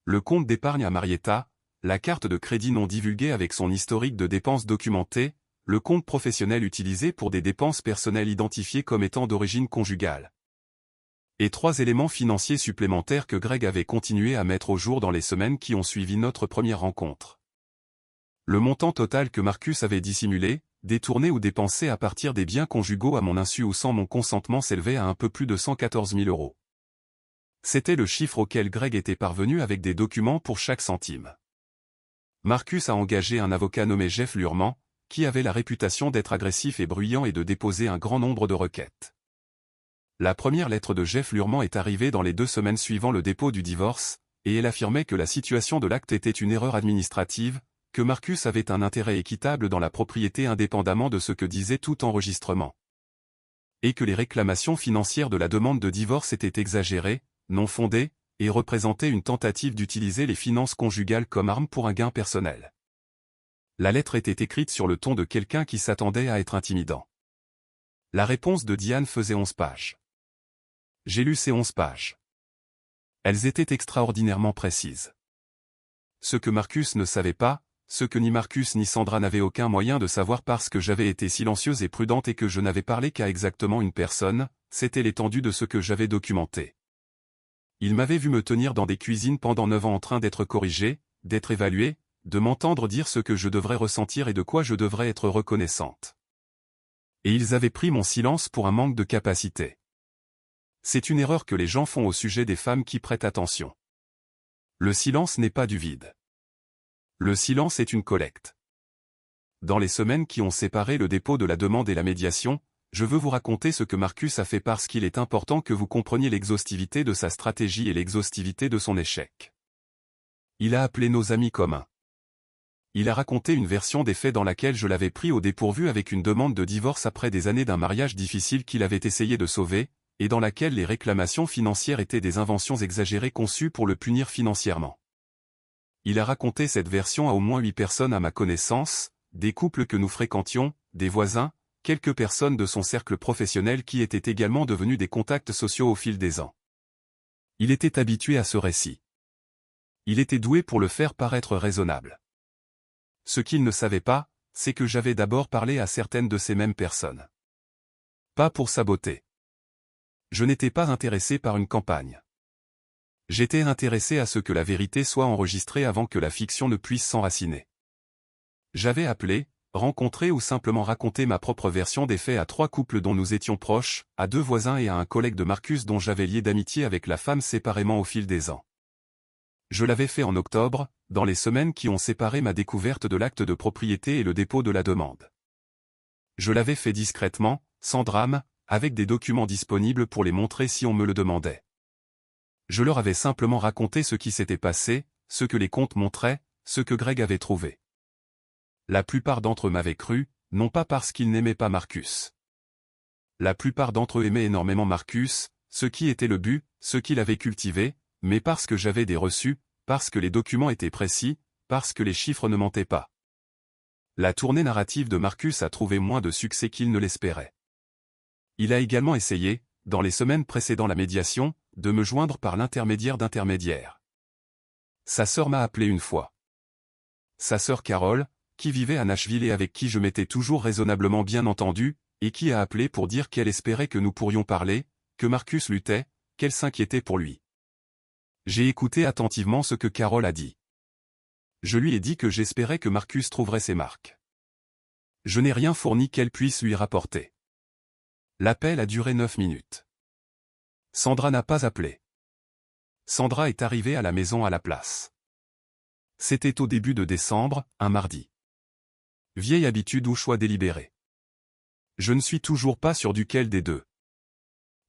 Le compte d'épargne à Marietta, la carte de crédit non divulguée avec son historique de dépenses documenté, le compte professionnel utilisé pour des dépenses personnelles identifiées comme étant d'origine conjugale. Et 3 éléments financiers supplémentaires que Greg avait continué à mettre au jour dans les semaines qui ont suivi notre première rencontre. Le montant total que Marcus avait dissimulé, détourné ou dépensé à partir des biens conjugaux à mon insu ou sans mon consentement s'élevait à un peu plus de 114 000 €. C'était le chiffre auquel Greg était parvenu avec des documents pour chaque centime. Marcus a engagé un avocat nommé Jeff Lurman, qui avait la réputation d'être agressif et bruyant et de déposer un grand nombre de requêtes. La première lettre de Jeff Lurman est arrivée dans les 2 semaines suivant le dépôt du divorce, et elle affirmait que la situation de l'acte était une erreur administrative, que Marcus avait un intérêt équitable dans la propriété indépendamment de ce que disait tout enregistrement. Et que les réclamations financières de la demande de divorce étaient exagérées, non fondées, et représentaient une tentative d'utiliser les finances conjugales comme arme pour un gain personnel. La lettre était écrite sur le ton de quelqu'un qui s'attendait à être intimidant. La réponse de Diane faisait 11 pages. J'ai lu ces 11 pages. Elles étaient extraordinairement précises. Ce que Marcus ne savait pas, ce que ni Marcus ni Sandra n'avaient aucun moyen de savoir parce que j'avais été silencieuse et prudente et que je n'avais parlé qu'à exactement une personne, c'était l'étendue de ce que j'avais documenté. Il m'avait vu me tenir dans des cuisines pendant 9 ans en train d'être corrigé, d'être évalué, de m'entendre dire ce que je devrais ressentir et de quoi je devrais être reconnaissante. Et ils avaient pris mon silence pour un manque de capacité. C'est une erreur que les gens font au sujet des femmes qui prêtent attention. Le silence n'est pas du vide. Le silence est une collecte. Dans les semaines qui ont séparé le dépôt de la demande et la médiation, je veux vous raconter ce que Marcus a fait parce qu'il est important que vous compreniez l'exhaustivité de sa stratégie et l'exhaustivité de son échec. Il a appelé nos amis communs. Il a raconté une version des faits dans laquelle je l'avais pris au dépourvu avec une demande de divorce après des années d'un mariage difficile qu'il avait essayé de sauver, et dans laquelle les réclamations financières étaient des inventions exagérées conçues pour le punir financièrement. Il a raconté cette version à au moins 8 personnes à ma connaissance, des couples que nous fréquentions, des voisins, quelques personnes de son cercle professionnel qui étaient également devenus des contacts sociaux au fil des ans. Il était habitué à ce récit. Il était doué pour le faire paraître raisonnable. Ce qu'il ne savait pas, c'est que j'avais d'abord parlé à certaines de ces mêmes personnes. Pas pour saboter. Je n'étais pas intéressé par une campagne. J'étais intéressé à ce que la vérité soit enregistrée avant que la fiction ne puisse s'enraciner. J'avais appelé, rencontré ou simplement raconté ma propre version des faits à 3 couples dont nous étions proches, à 2 voisins et à un collègue de Marcus dont j'avais lié d'amitié avec la femme séparément au fil des ans. Je l'avais fait en octobre, dans les semaines qui ont séparé ma découverte de l'acte de propriété et le dépôt de la demande. Je l'avais fait discrètement, sans drame, avec des documents disponibles pour les montrer si on me le demandait. Je leur avais simplement raconté ce qui s'était passé, ce que les comptes montraient, ce que Greg avait trouvé. La plupart d'entre eux m'avaient cru, non pas parce qu'ils n'aimaient pas Marcus. La plupart d'entre eux aimaient énormément Marcus, ce qui était le but, ce qu'il avait cultivé, mais parce que j'avais des reçus, parce que les documents étaient précis, parce que les chiffres ne mentaient pas. La tournée narrative de Marcus a trouvé moins de succès qu'il ne l'espérait. Il a également essayé, dans les semaines précédant la médiation, de me joindre par l'intermédiaire d'intermédiaires. Sa sœur m'a appelé une fois. Sa sœur Carole, qui vivait à Nashville et avec qui je m'étais toujours raisonnablement bien entendu, et qui a appelé pour dire qu'elle espérait que nous pourrions parler, que Marcus luttait, qu'elle s'inquiétait pour lui. J'ai écouté attentivement ce que Carole a dit. Je lui ai dit que j'espérais que Marcus trouverait ses marques. Je n'ai rien fourni qu'elle puisse lui rapporter. L'appel a duré 9 minutes. Sandra n'a pas appelé. Sandra est arrivée à la maison à la place. C'était au début de décembre, un mardi. Vieille habitude ou choix délibéré. Je ne suis toujours pas sûr duquel des deux.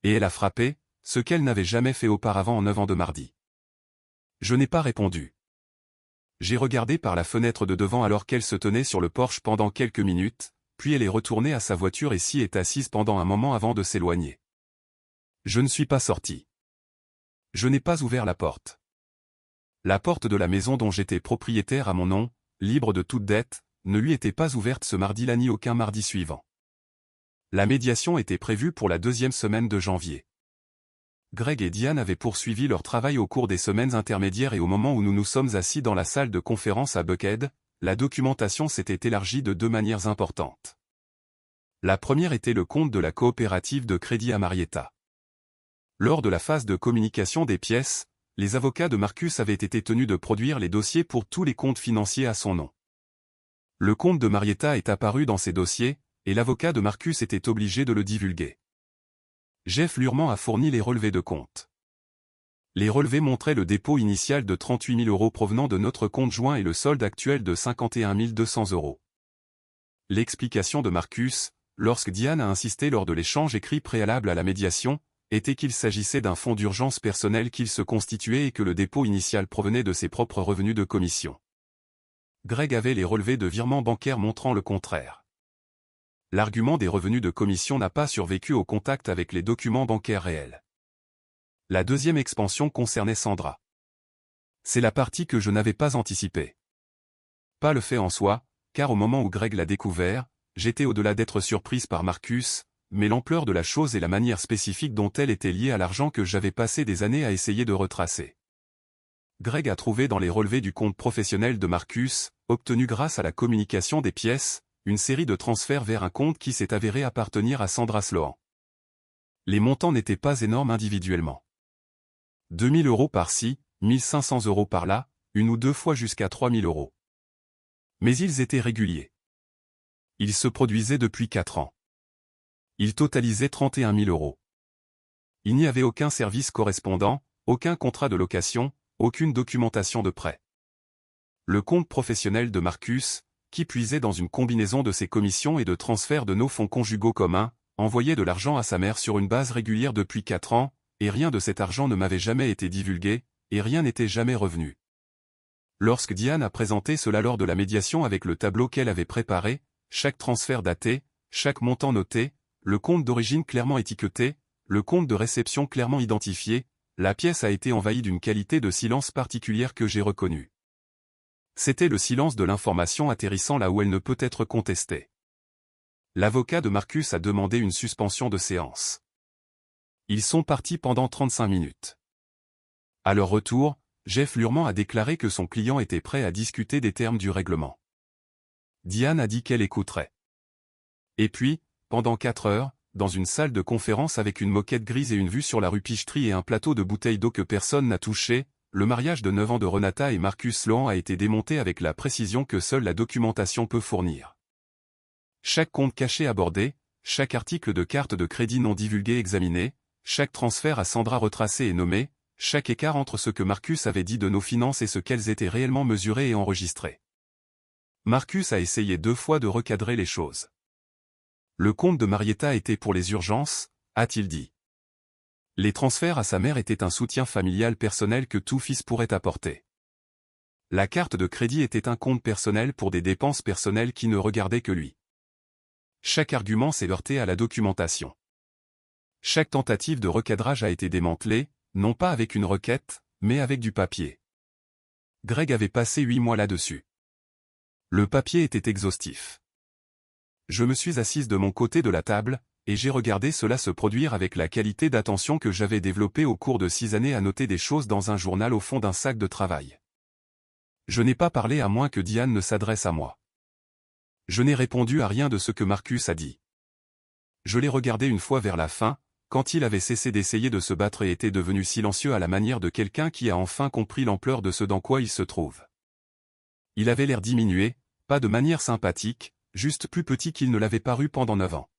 Et elle a frappé, ce qu'elle n'avait jamais fait auparavant en 9 ans de mardi. Je n'ai pas répondu. J'ai regardé par la fenêtre de devant alors qu'elle se tenait sur le porche pendant quelques minutes, puis elle est retournée à sa voiture et s'y est assise pendant un moment avant de s'éloigner. Je ne suis pas sorti. Je n'ai pas ouvert la porte. La porte de la maison dont j'étais propriétaire à mon nom, libre de toute dette, ne lui était pas ouverte ce mardi-là ni aucun mardi suivant. La médiation était prévue pour la 2e semaine de janvier. Greg et Diane avaient poursuivi leur travail au cours des semaines intermédiaires et au moment où nous nous sommes assis dans la salle de conférence à Buckhead, la documentation s'était élargie de 2 manières importantes. La première était le compte de la coopérative de crédit à Marietta. Lors de la phase de communication des pièces, les avocats de Marcus avaient été tenus de produire les dossiers pour tous les comptes financiers à son nom. Le compte de Marietta est apparu dans ces dossiers, et l'avocat de Marcus était obligé de le divulguer. Jeff Lurman a fourni les relevés de compte. Les relevés montraient le dépôt initial de 38 000 € provenant de notre compte joint et le solde actuel de 51 200 €. L'explication de Marcus, lorsque Diane a insisté lors de l'échange écrit préalable à la médiation, était qu'il s'agissait d'un fonds d'urgence personnel qu'il se constituait et que le dépôt initial provenait de ses propres revenus de commission. Greg avait les relevés de virements bancaires montrant le contraire. L'argument des revenus de commission n'a pas survécu au contact avec les documents bancaires réels. La deuxième expansion concernait Sandra. C'est la partie que je n'avais pas anticipée. Pas le fait en soi, car au moment où Greg l'a découvert, j'étais au-delà d'être surprise par Marcus, mais l'ampleur de la chose et la manière spécifique dont elle était liée à l'argent que j'avais passé des années à essayer de retracer. Greg a trouvé dans les relevés du compte professionnel de Marcus, obtenu grâce à la communication des pièces, une série de transferts vers un compte qui s'est avéré appartenir à Sandra Sloan. Les montants n'étaient pas énormes individuellement. 2 000 € par-ci, 1 500 € par-là, une ou deux fois jusqu'à 3 000 €. Mais ils étaient réguliers. Ils se produisaient depuis 4 ans. Ils totalisaient 31 000 €. Il n'y avait aucun service correspondant, aucun contrat de location, aucune documentation de prêt. Le compte professionnel de Marcus, qui puisait dans une combinaison de ses commissions et de transferts de nos fonds conjugaux communs, envoyait de l'argent à sa mère sur une base régulière depuis 4 ans, et rien de cet argent ne m'avait jamais été divulgué, et rien n'était jamais revenu. Lorsque Diane a présenté cela lors de la médiation avec le tableau qu'elle avait préparé, chaque transfert daté, chaque montant noté, le compte d'origine clairement étiqueté, le compte de réception clairement identifié, la pièce a été envahie d'une qualité de silence particulière que j'ai reconnue. C'était le silence de l'information atterrissant là où elle ne peut être contestée. L'avocat de Marcus a demandé une suspension de séance. Ils sont partis pendant 35 minutes. À leur retour, Jeff Lurman a déclaré que son client était prêt à discuter des termes du règlement. Diane a dit qu'elle écouterait. Et puis, pendant 4 heures, dans une salle de conférence avec une moquette grise et une vue sur la rue Pichery et un plateau de bouteilles d'eau que personne n'a touché, le mariage de 9 ans de Renata et Marcus Sloan a été démonté avec la précision que seule la documentation peut fournir. Chaque compte caché abordé, chaque article de carte de crédit non divulgué examiné, chaque transfert à Sandra retracé et nommé, chaque écart entre ce que Marcus avait dit de nos finances et ce qu'elles étaient réellement mesurées et enregistrées. Marcus a essayé 2 fois de recadrer les choses. Le compte de Marietta était pour les urgences, a-t-il dit. Les transferts à sa mère étaient un soutien familial personnel que tout fils pourrait apporter. La carte de crédit était un compte personnel pour des dépenses personnelles qui ne regardaient que lui. Chaque argument s'est heurté à la documentation. Chaque tentative de recadrage a été démantelée, non pas avec une requête, mais avec du papier. Greg avait passé 8 mois là-dessus. Le papier était exhaustif. Je me suis assise de mon côté de la table, et j'ai regardé cela se produire avec la qualité d'attention que j'avais développée au cours de 6 années à noter des choses dans un journal au fond d'un sac de travail. Je n'ai pas parlé à moins que Diane ne s'adresse à moi. Je n'ai répondu à rien de ce que Marcus a dit. Je l'ai regardé une fois vers la fin, quand il avait cessé d'essayer de se battre et était devenu silencieux à la manière de quelqu'un qui a enfin compris l'ampleur de ce dans quoi il se trouve. Il avait l'air diminué, pas de manière sympathique, juste plus petit qu'il ne l'avait paru pendant 9 ans.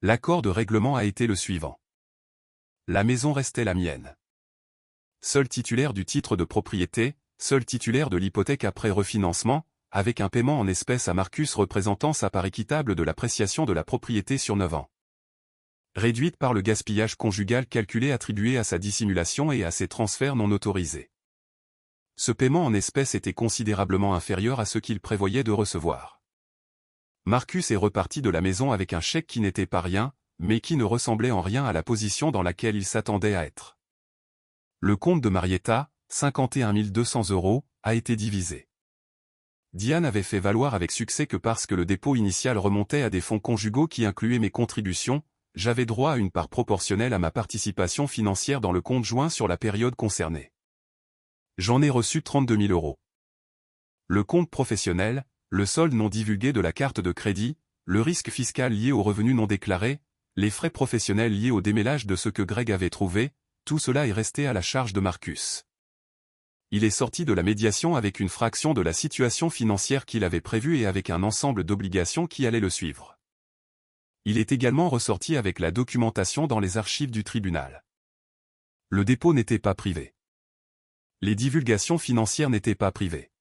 L'accord de règlement a été le suivant. La maison restait la mienne. Seul titulaire du titre de propriété, seul titulaire de l'hypothèque après refinancement, avec un paiement en espèces à Marcus représentant sa part équitable de l'appréciation de la propriété sur 9 ans. Réduite par le gaspillage conjugal calculé attribué à sa dissimulation et à ses transferts non autorisés. Ce paiement en espèces était considérablement inférieur à ce qu'il prévoyait de recevoir. Marcus est reparti de la maison avec un chèque qui n'était pas rien, mais qui ne ressemblait en rien à la position dans laquelle il s'attendait à être. Le compte de Marietta, 51 200 €, a été divisé. Diane avait fait valoir avec succès que parce que le dépôt initial remontait à des fonds conjugaux qui incluaient mes contributions, j'avais droit à une part proportionnelle à ma participation financière dans le compte joint sur la période concernée. J'en ai reçu 32 000 €. Le compte professionnel, le solde non divulgué de la carte de crédit, le risque fiscal lié aux revenus non déclarés, les frais professionnels liés au démêlage de ce que Greg avait trouvé, tout cela est resté à la charge de Marcus. Il est sorti de la médiation avec une fraction de la situation financière qu'il avait prévue et avec un ensemble d'obligations qui allaient le suivre. Il est également ressorti avec la documentation dans les archives du tribunal. Le dépôt n'était pas privé. Les divulgations financières n'étaient pas privées.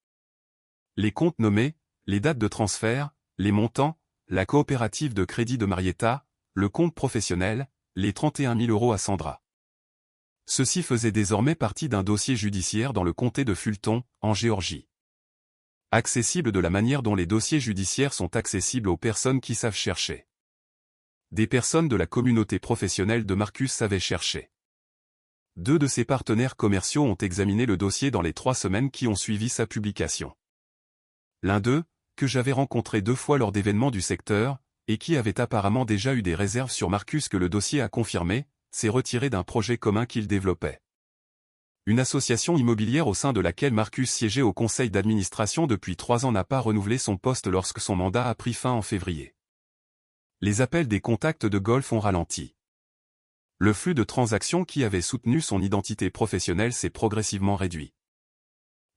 Les comptes nommés, les dates de transfert, les montants, la coopérative de crédit de Marietta, le compte professionnel, les 31 000 € à Sandra. Ceci faisait désormais partie d'un dossier judiciaire dans le comté de Fulton, en Géorgie. Accessible de la manière dont les dossiers judiciaires sont accessibles aux personnes qui savent chercher. Des personnes de la communauté professionnelle de Marcus savaient chercher. 2 de ses partenaires commerciaux ont examiné le dossier dans les 3 semaines qui ont suivi sa publication. L'un d'eux, que j'avais rencontré 2 fois lors d'événements du secteur, et qui avait apparemment déjà eu des réserves sur Marcus que le dossier a confirmé, s'est retiré d'un projet commun qu'il développait. Une association immobilière au sein de laquelle Marcus siégeait au conseil d'administration depuis 3 ans n'a pas renouvelé son poste lorsque son mandat a pris fin en février. Les appels des contacts de golf ont ralenti. Le flux de transactions qui avait soutenu son identité professionnelle s'est progressivement réduit.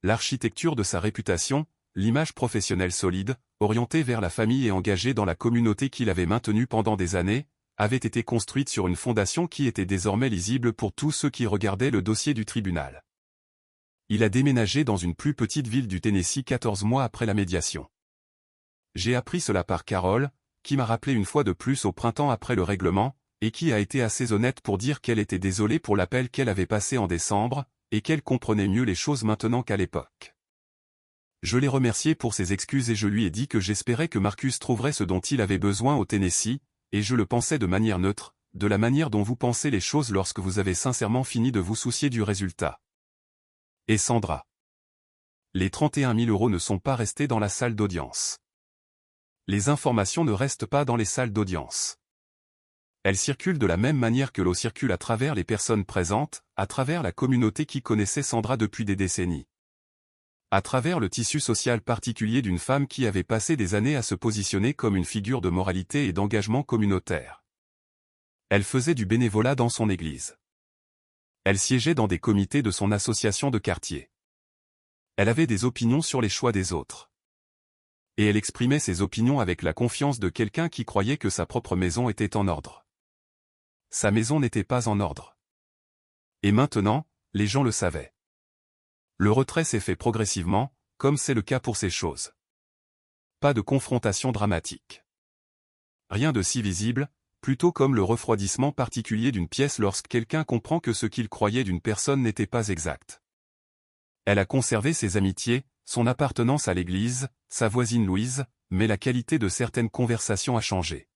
L'architecture de sa réputation, l'image professionnelle solide, orientée vers la famille et engagée dans la communauté qu'il avait maintenue pendant des années, avait été construite sur une fondation qui était désormais lisible pour tous ceux qui regardaient le dossier du tribunal. Il a déménagé dans une plus petite ville du Tennessee 14 mois après la médiation. J'ai appris cela par Carole, qui m'a rappelé une fois de plus au printemps après le règlement, et qui a été assez honnête pour dire qu'elle était désolée pour l'appel qu'elle avait passé en décembre, et qu'elle comprenait mieux les choses maintenant qu'à l'époque. Je l'ai remercié pour ses excuses et je lui ai dit que j'espérais que Marcus trouverait ce dont il avait besoin au Tennessee, et je le pensais de manière neutre, de la manière dont vous pensez les choses lorsque vous avez sincèrement fini de vous soucier du résultat. Et Sandra. Les 31 000 € ne sont pas restés dans la salle d'audience. Les informations ne restent pas dans les salles d'audience. Elles circulent de la même manière que l'eau circule à travers les personnes présentes, à travers la communauté qui connaissait Sandra depuis des décennies. À travers le tissu social particulier d'une femme qui avait passé des années à se positionner comme une figure de moralité et d'engagement communautaire. Elle faisait du bénévolat dans son église. Elle siégeait dans des comités de son association de quartier. Elle avait des opinions sur les choix des autres. Et elle exprimait ses opinions avec la confiance de quelqu'un qui croyait que sa propre maison était en ordre. Sa maison n'était pas en ordre. Et maintenant, les gens le savaient. Le retrait s'est fait progressivement, comme c'est le cas pour ces choses. Pas de confrontation dramatique. Rien de si visible, plutôt comme le refroidissement particulier d'une pièce lorsque quelqu'un comprend que ce qu'il croyait d'une personne n'était pas exact. Elle a conservé ses amitiés, son appartenance à l'église, sa voisine Louise, mais la qualité de certaines conversations a changé.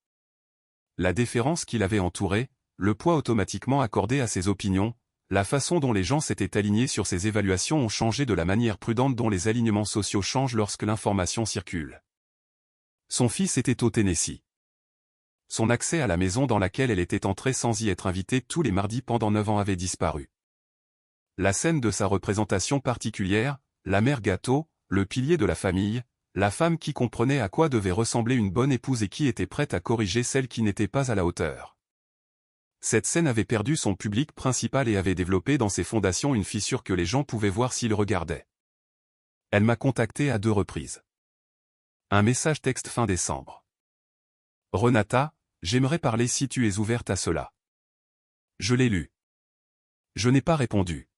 La déférence qui l'avait entourée, le poids automatiquement accordé à ses opinions, la façon dont les gens s'étaient alignés sur ses évaluations ont changé de la manière prudente dont les alignements sociaux changent lorsque l'information circule. Son fils était au Tennessee. Son accès à la maison dans laquelle elle était entrée sans y être invitée tous les mardis pendant 9 ans avait disparu. La scène de sa représentation particulière, la mère gâteau, le pilier de la famille, la femme qui comprenait à quoi devait ressembler une bonne épouse et qui était prête à corriger celle qui n'était pas à la hauteur. Cette scène avait perdu son public principal et avait développé dans ses fondations une fissure que les gens pouvaient voir s'ils regardaient. Elle m'a contacté à 2 reprises. Un message texte fin décembre. Renata, j'aimerais parler si tu es ouverte à cela. Je l'ai lu. Je n'ai pas répondu.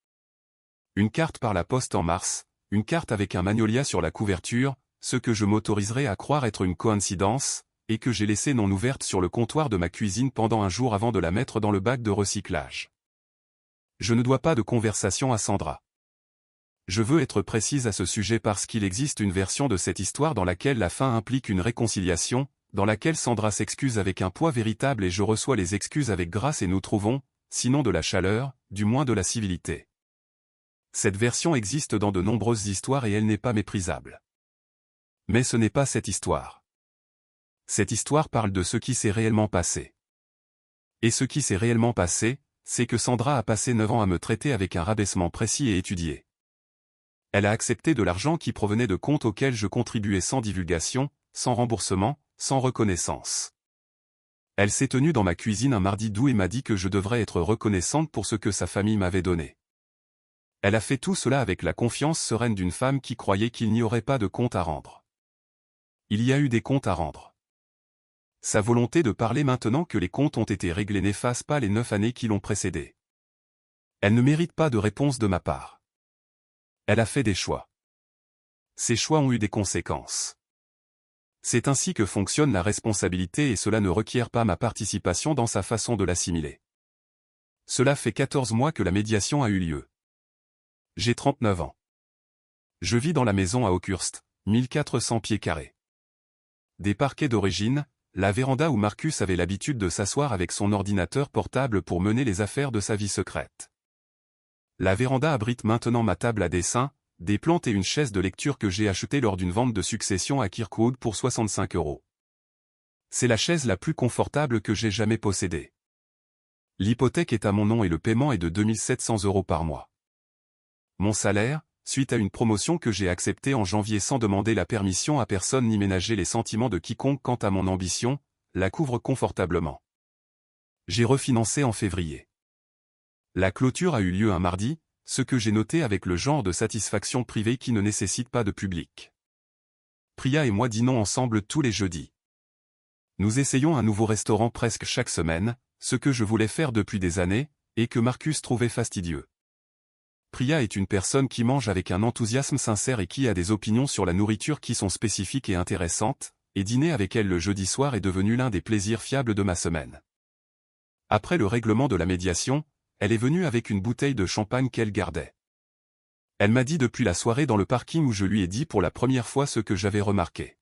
Une carte par la poste en mars, une carte avec un magnolia sur la couverture, ce que je m'autoriserais à croire être une coïncidence, et que j'ai laissé non ouverte sur le comptoir de ma cuisine pendant un jour avant de la mettre dans le bac de recyclage. Je ne dois pas de conversation à Sandra. Je veux être précise à ce sujet parce qu'il existe une version de cette histoire dans laquelle la fin implique une réconciliation, dans laquelle Sandra s'excuse avec un poids véritable et je reçois les excuses avec grâce et nous trouvons, sinon de la chaleur, du moins de la civilité. Cette version existe dans de nombreuses histoires et elle n'est pas méprisable. Mais ce n'est pas cette histoire. Cette histoire parle de ce qui s'est réellement passé. Et ce qui s'est réellement passé, c'est que Sandra a passé 9 ans à me traiter avec un rabaissement précis et étudié. Elle a accepté de l'argent qui provenait de comptes auxquels je contribuais sans divulgation, sans remboursement, sans reconnaissance. Elle s'est tenue dans ma cuisine un mardi d'août et m'a dit que je devrais être reconnaissante pour ce que sa famille m'avait donné. Elle a fait tout cela avec la confiance sereine d'une femme qui croyait qu'il n'y aurait pas de compte à rendre. Il y a eu des comptes à rendre. Sa volonté de parler maintenant que les comptes ont été réglés n'efface pas les 9 années qui l'ont précédé. Elle ne mérite pas de réponse de ma part. Elle a fait des choix. Ces choix ont eu des conséquences. C'est ainsi que fonctionne la responsabilité et cela ne requiert pas ma participation dans sa façon de l'assimiler. Cela fait 14 mois que la médiation a eu lieu. J'ai 39 ans. Je vis dans la maison à Oakhurst, 1400 pieds carrés. Des parquets d'origine, la véranda où Marcus avait l'habitude de s'asseoir avec son ordinateur portable pour mener les affaires de sa vie secrète. La véranda abrite maintenant ma table à dessin, des plantes et une chaise de lecture que j'ai achetée lors d'une vente de succession à Kirkwood pour 65 €. C'est la chaise la plus confortable que j'ai jamais possédée. L'hypothèque est à mon nom et le paiement est de 2 700 € par mois. Mon salaire, suite à une promotion que j'ai acceptée en janvier sans demander la permission à personne ni ménager les sentiments de quiconque quant à mon ambition, la couvre confortablement. J'ai refinancé en février. La clôture a eu lieu un mardi, ce que j'ai noté avec le genre de satisfaction privée qui ne nécessite pas de public. Priya et moi dînons ensemble tous les jeudis. Nous essayons un nouveau restaurant presque chaque semaine, ce que je voulais faire depuis des années, et que Marcus trouvait fastidieux. Priya est une personne qui mange avec un enthousiasme sincère et qui a des opinions sur la nourriture qui sont spécifiques et intéressantes, et dîner avec elle le jeudi soir est devenu l'un des plaisirs fiables de ma semaine. Après le règlement de la médiation, elle est venue avec une bouteille de champagne qu'elle gardait. Elle m'a dit depuis la soirée dans le parking où je lui ai dit pour la première fois ce que j'avais remarqué.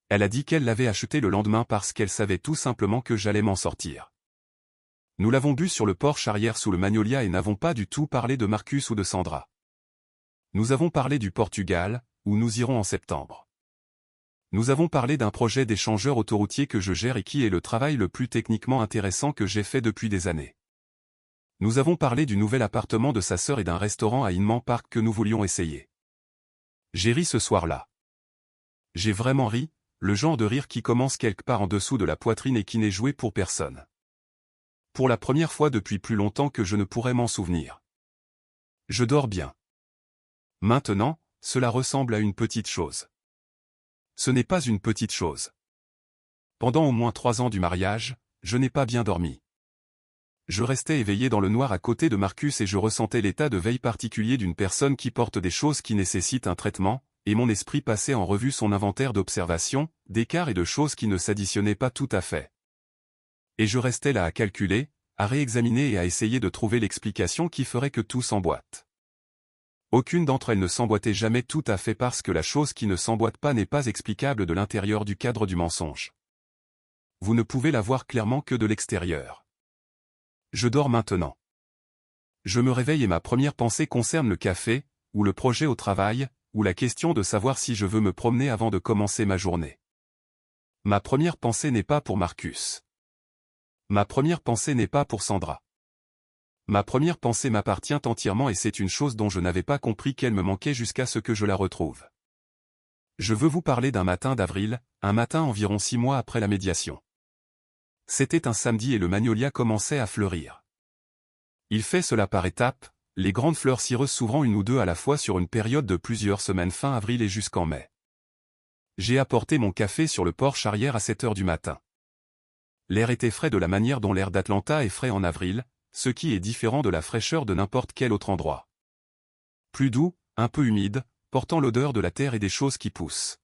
Elle a dit qu'elle l'avait acheté le lendemain parce qu'elle savait tout simplement que j'allais m'en sortir. Nous l'avons bu sur le porche arrière sous le magnolia et n'avons pas du tout parlé de Marcus ou de Sandra. Nous avons parlé du Portugal, où nous irons en septembre. Nous avons parlé d'un projet d'échangeur autoroutier que je gère et qui est le travail le plus techniquement intéressant que j'ai fait depuis des années. Nous avons parlé du nouvel appartement de sa sœur et d'un restaurant à Inman Park que nous voulions essayer. J'ai ri ce soir-là. J'ai vraiment ri, le genre de rire qui commence quelque part en dessous de la poitrine et qui n'est joué pour personne. Pour la première fois depuis plus longtemps que je ne pourrais m'en souvenir. Je dors bien. Maintenant, cela ressemble à une petite chose. Ce n'est pas une petite chose. Pendant au moins 3 ans du mariage, je n'ai pas bien dormi. Je restais éveillé dans le noir à côté de Marcus et je ressentais l'état de veille particulier d'une personne qui porte des choses qui nécessitent un traitement, et mon esprit passait en revue son inventaire d'observations, d'écarts et de choses qui ne s'additionnaient pas tout à fait. Et je restais là à calculer, à réexaminer et à essayer de trouver l'explication qui ferait que tout s'emboîte. Aucune d'entre elles ne s'emboîtait jamais tout à fait parce que la chose qui ne s'emboîte pas n'est pas explicable de l'intérieur du cadre du mensonge. Vous ne pouvez la voir clairement que de l'extérieur. Je dors maintenant. Je me réveille et ma première pensée concerne le café, ou le projet au travail, ou la question de savoir si je veux me promener avant de commencer ma journée. Ma première pensée n'est pas pour Marcus. Ma première pensée n'est pas pour Sandra. Ma première pensée m'appartient entièrement et c'est une chose dont je n'avais pas compris qu'elle me manquait jusqu'à ce que je la retrouve. Je veux vous parler d'un matin d'avril, un matin environ 6 mois après la médiation. C'était un samedi et le magnolia commençait à fleurir. Il fait cela par étapes, les grandes fleurs cireuses s'ouvrant une ou deux à la fois sur une période de plusieurs semaines fin avril et jusqu'en mai. J'ai apporté mon café sur le porche arrière à 7 heures du matin. L'air était frais de la manière dont l'air d'Atlanta est frais en avril, ce qui est différent de la fraîcheur de n'importe quel autre endroit. Plus doux, un peu humide, portant l'odeur de la terre et des choses qui poussent.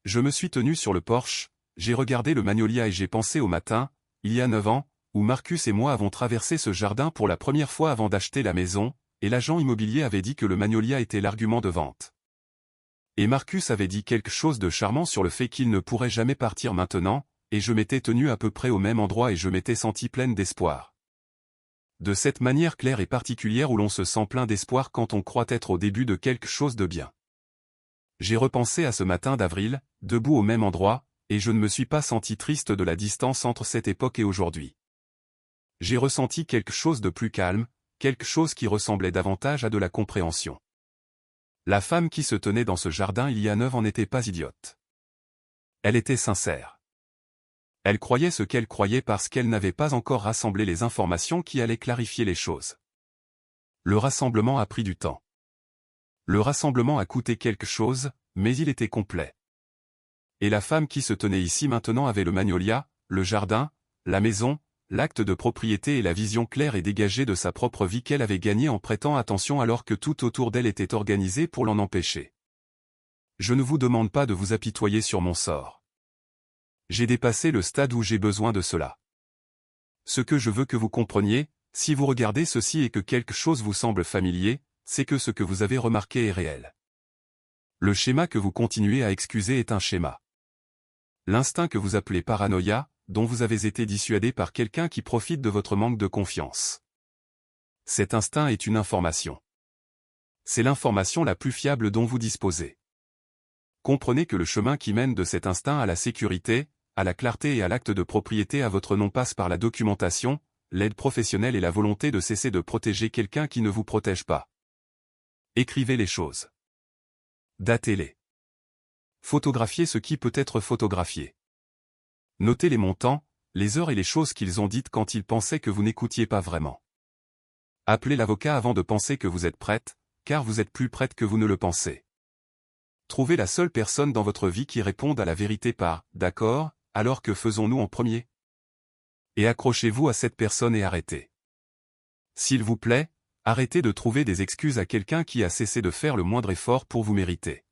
Je me suis tenu sur le porche, j'ai regardé le magnolia et j'ai pensé au matin, il y a 9 ans, où Marcus et moi avons traversé ce jardin pour la première fois avant d'acheter la maison, et l'agent immobilier avait dit que le magnolia était l'argument de vente. Et Marcus avait dit quelque chose de charmant sur le fait qu'il ne pourrait jamais partir maintenant, et je m'étais tenu à peu près au même endroit et je m'étais senti pleine d'espoir. De cette manière claire et particulière où l'on se sent plein d'espoir quand on croit être au début de quelque chose de bien. J'ai repensé à ce matin d'avril, debout au même endroit, et je ne me suis pas senti triste de la distance entre cette époque et aujourd'hui. J'ai ressenti quelque chose de plus calme, quelque chose qui ressemblait davantage à de la compréhension. La femme qui se tenait dans ce jardin il y a 9 ans n'était pas idiote. Elle était sincère. Elle croyait ce qu'elle croyait parce qu'elle n'avait pas encore rassemblé les informations qui allaient clarifier les choses. Le rassemblement a pris du temps. Le rassemblement a coûté quelque chose, mais il était complet. Et la femme qui se tenait ici maintenant avait le magnolia, le jardin, la maison, l'acte de propriété et la vision claire et dégagée de sa propre vie qu'elle avait gagnée en prêtant attention alors que tout autour d'elle était organisé pour l'en empêcher. Je ne vous demande pas de vous apitoyer sur mon sort. J'ai dépassé le stade où j'ai besoin de cela. Ce que je veux que vous compreniez, si vous regardez ceci et que quelque chose vous semble familier, c'est que ce que vous avez remarqué est réel. Le schéma que vous continuez à excuser est un schéma. L'instinct que vous appelez paranoïa, dont vous avez été dissuadé par quelqu'un qui profite de votre manque de confiance. Cet instinct est une information. C'est l'information la plus fiable dont vous disposez. Comprenez que le chemin qui mène de cet instinct à la sécurité, à la clarté et à l'acte de propriété à votre nom passe par la documentation, l'aide professionnelle et la volonté de cesser de protéger quelqu'un qui ne vous protège pas. Écrivez les choses. Datez-les. Photographiez ce qui peut être photographié. Notez les montants, les heures et les choses qu'ils ont dites quand ils pensaient que vous n'écoutiez pas vraiment. Appelez l'avocat avant de penser que vous êtes prête, car vous êtes plus prête que vous ne le pensez. Trouvez la seule personne dans votre vie qui réponde à la vérité par « d'accord », alors que faisons-nous en premier? Et accrochez-vous à cette personne et arrêtez. S'il vous plaît, arrêtez de trouver des excuses à quelqu'un qui a cessé de faire le moindre effort pour vous mériter.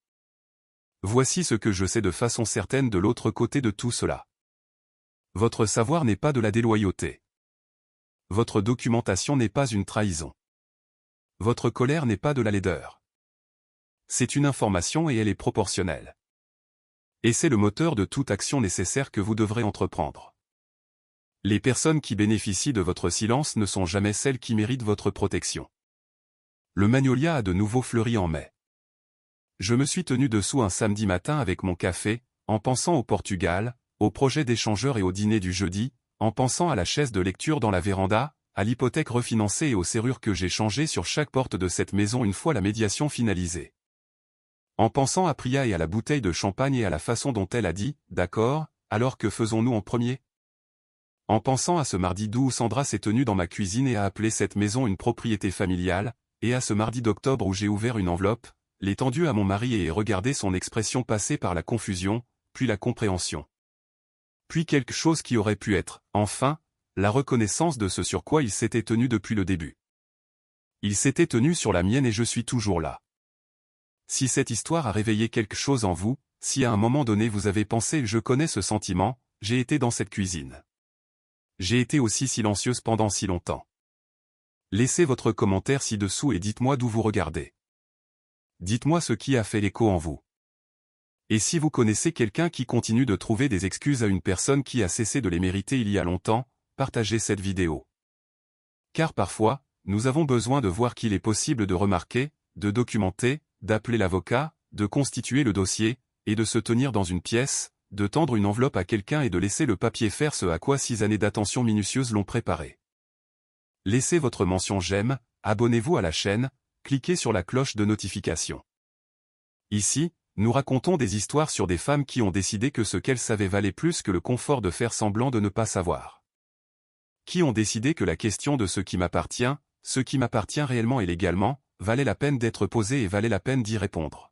Voici ce que je sais de façon certaine de l'autre côté de tout cela. Votre savoir n'est pas de la déloyauté. Votre documentation n'est pas une trahison. Votre colère n'est pas de la laideur. C'est une information et elle est proportionnelle. Et c'est le moteur de toute action nécessaire que vous devrez entreprendre. Les personnes qui bénéficient de votre silence ne sont jamais celles qui méritent votre protection. Le magnolia a de nouveau fleuri en mai. Je me suis tenu dessous un samedi matin avec mon café, en pensant au Portugal, au projet d'échangeur et au dîner du jeudi, en pensant à la chaise de lecture dans la véranda, à l'hypothèque refinancée et aux serrures que j'ai changées sur chaque porte de cette maison une fois la médiation finalisée. En pensant à Priya et à la bouteille de champagne et à la façon dont elle a dit « d'accord, alors que faisons-nous en premier ?» En pensant à ce mardi d'août où Sandra s'est tenue dans ma cuisine et a appelé cette maison une propriété familiale, et à ce mardi d'octobre où j'ai ouvert une enveloppe, l'ai tendue à mon mari et ai regardé son expression passer par la confusion, puis la compréhension. Puis quelque chose qui aurait pu être, enfin, la reconnaissance de ce sur quoi il s'était tenu depuis le début. Il s'était tenu sur la mienne et je suis toujours là. Si cette histoire a réveillé quelque chose en vous, si à un moment donné vous avez pensé « je connais ce sentiment, j'ai été dans cette cuisine. J'ai été aussi silencieuse pendant si longtemps ». Laissez votre commentaire ci-dessous et dites-moi d'où vous regardez. Dites-moi ce qui a fait l'écho en vous. Et si vous connaissez quelqu'un qui continue de trouver des excuses à une personne qui a cessé de les mériter il y a longtemps, partagez cette vidéo. Car parfois, nous avons besoin de voir qu'il est possible de remarquer, de documenter, d'appeler l'avocat, de constituer le dossier, et de se tenir dans une pièce, de tendre une enveloppe à quelqu'un et de laisser le papier faire ce à quoi 6 années d'attention minutieuse l'ont préparé. Laissez votre mention j'aime, abonnez-vous à la chaîne, cliquez sur la cloche de notification. Ici, nous racontons des histoires sur des femmes qui ont décidé que ce qu'elles savaient valait plus que le confort de faire semblant de ne pas savoir. Qui ont décidé que la question de ce qui m'appartient réellement et légalement, valait la peine d'être posée et valait la peine d'y répondre.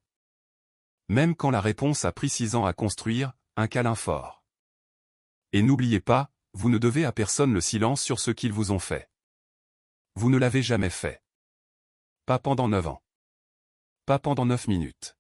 Même quand la réponse a pris 6 ans à construire, un câlin fort. Et n'oubliez pas, vous ne devez à personne le silence sur ce qu'ils vous ont fait. Vous ne l'avez jamais fait. Pas pendant 9 ans. Pas pendant 9 minutes.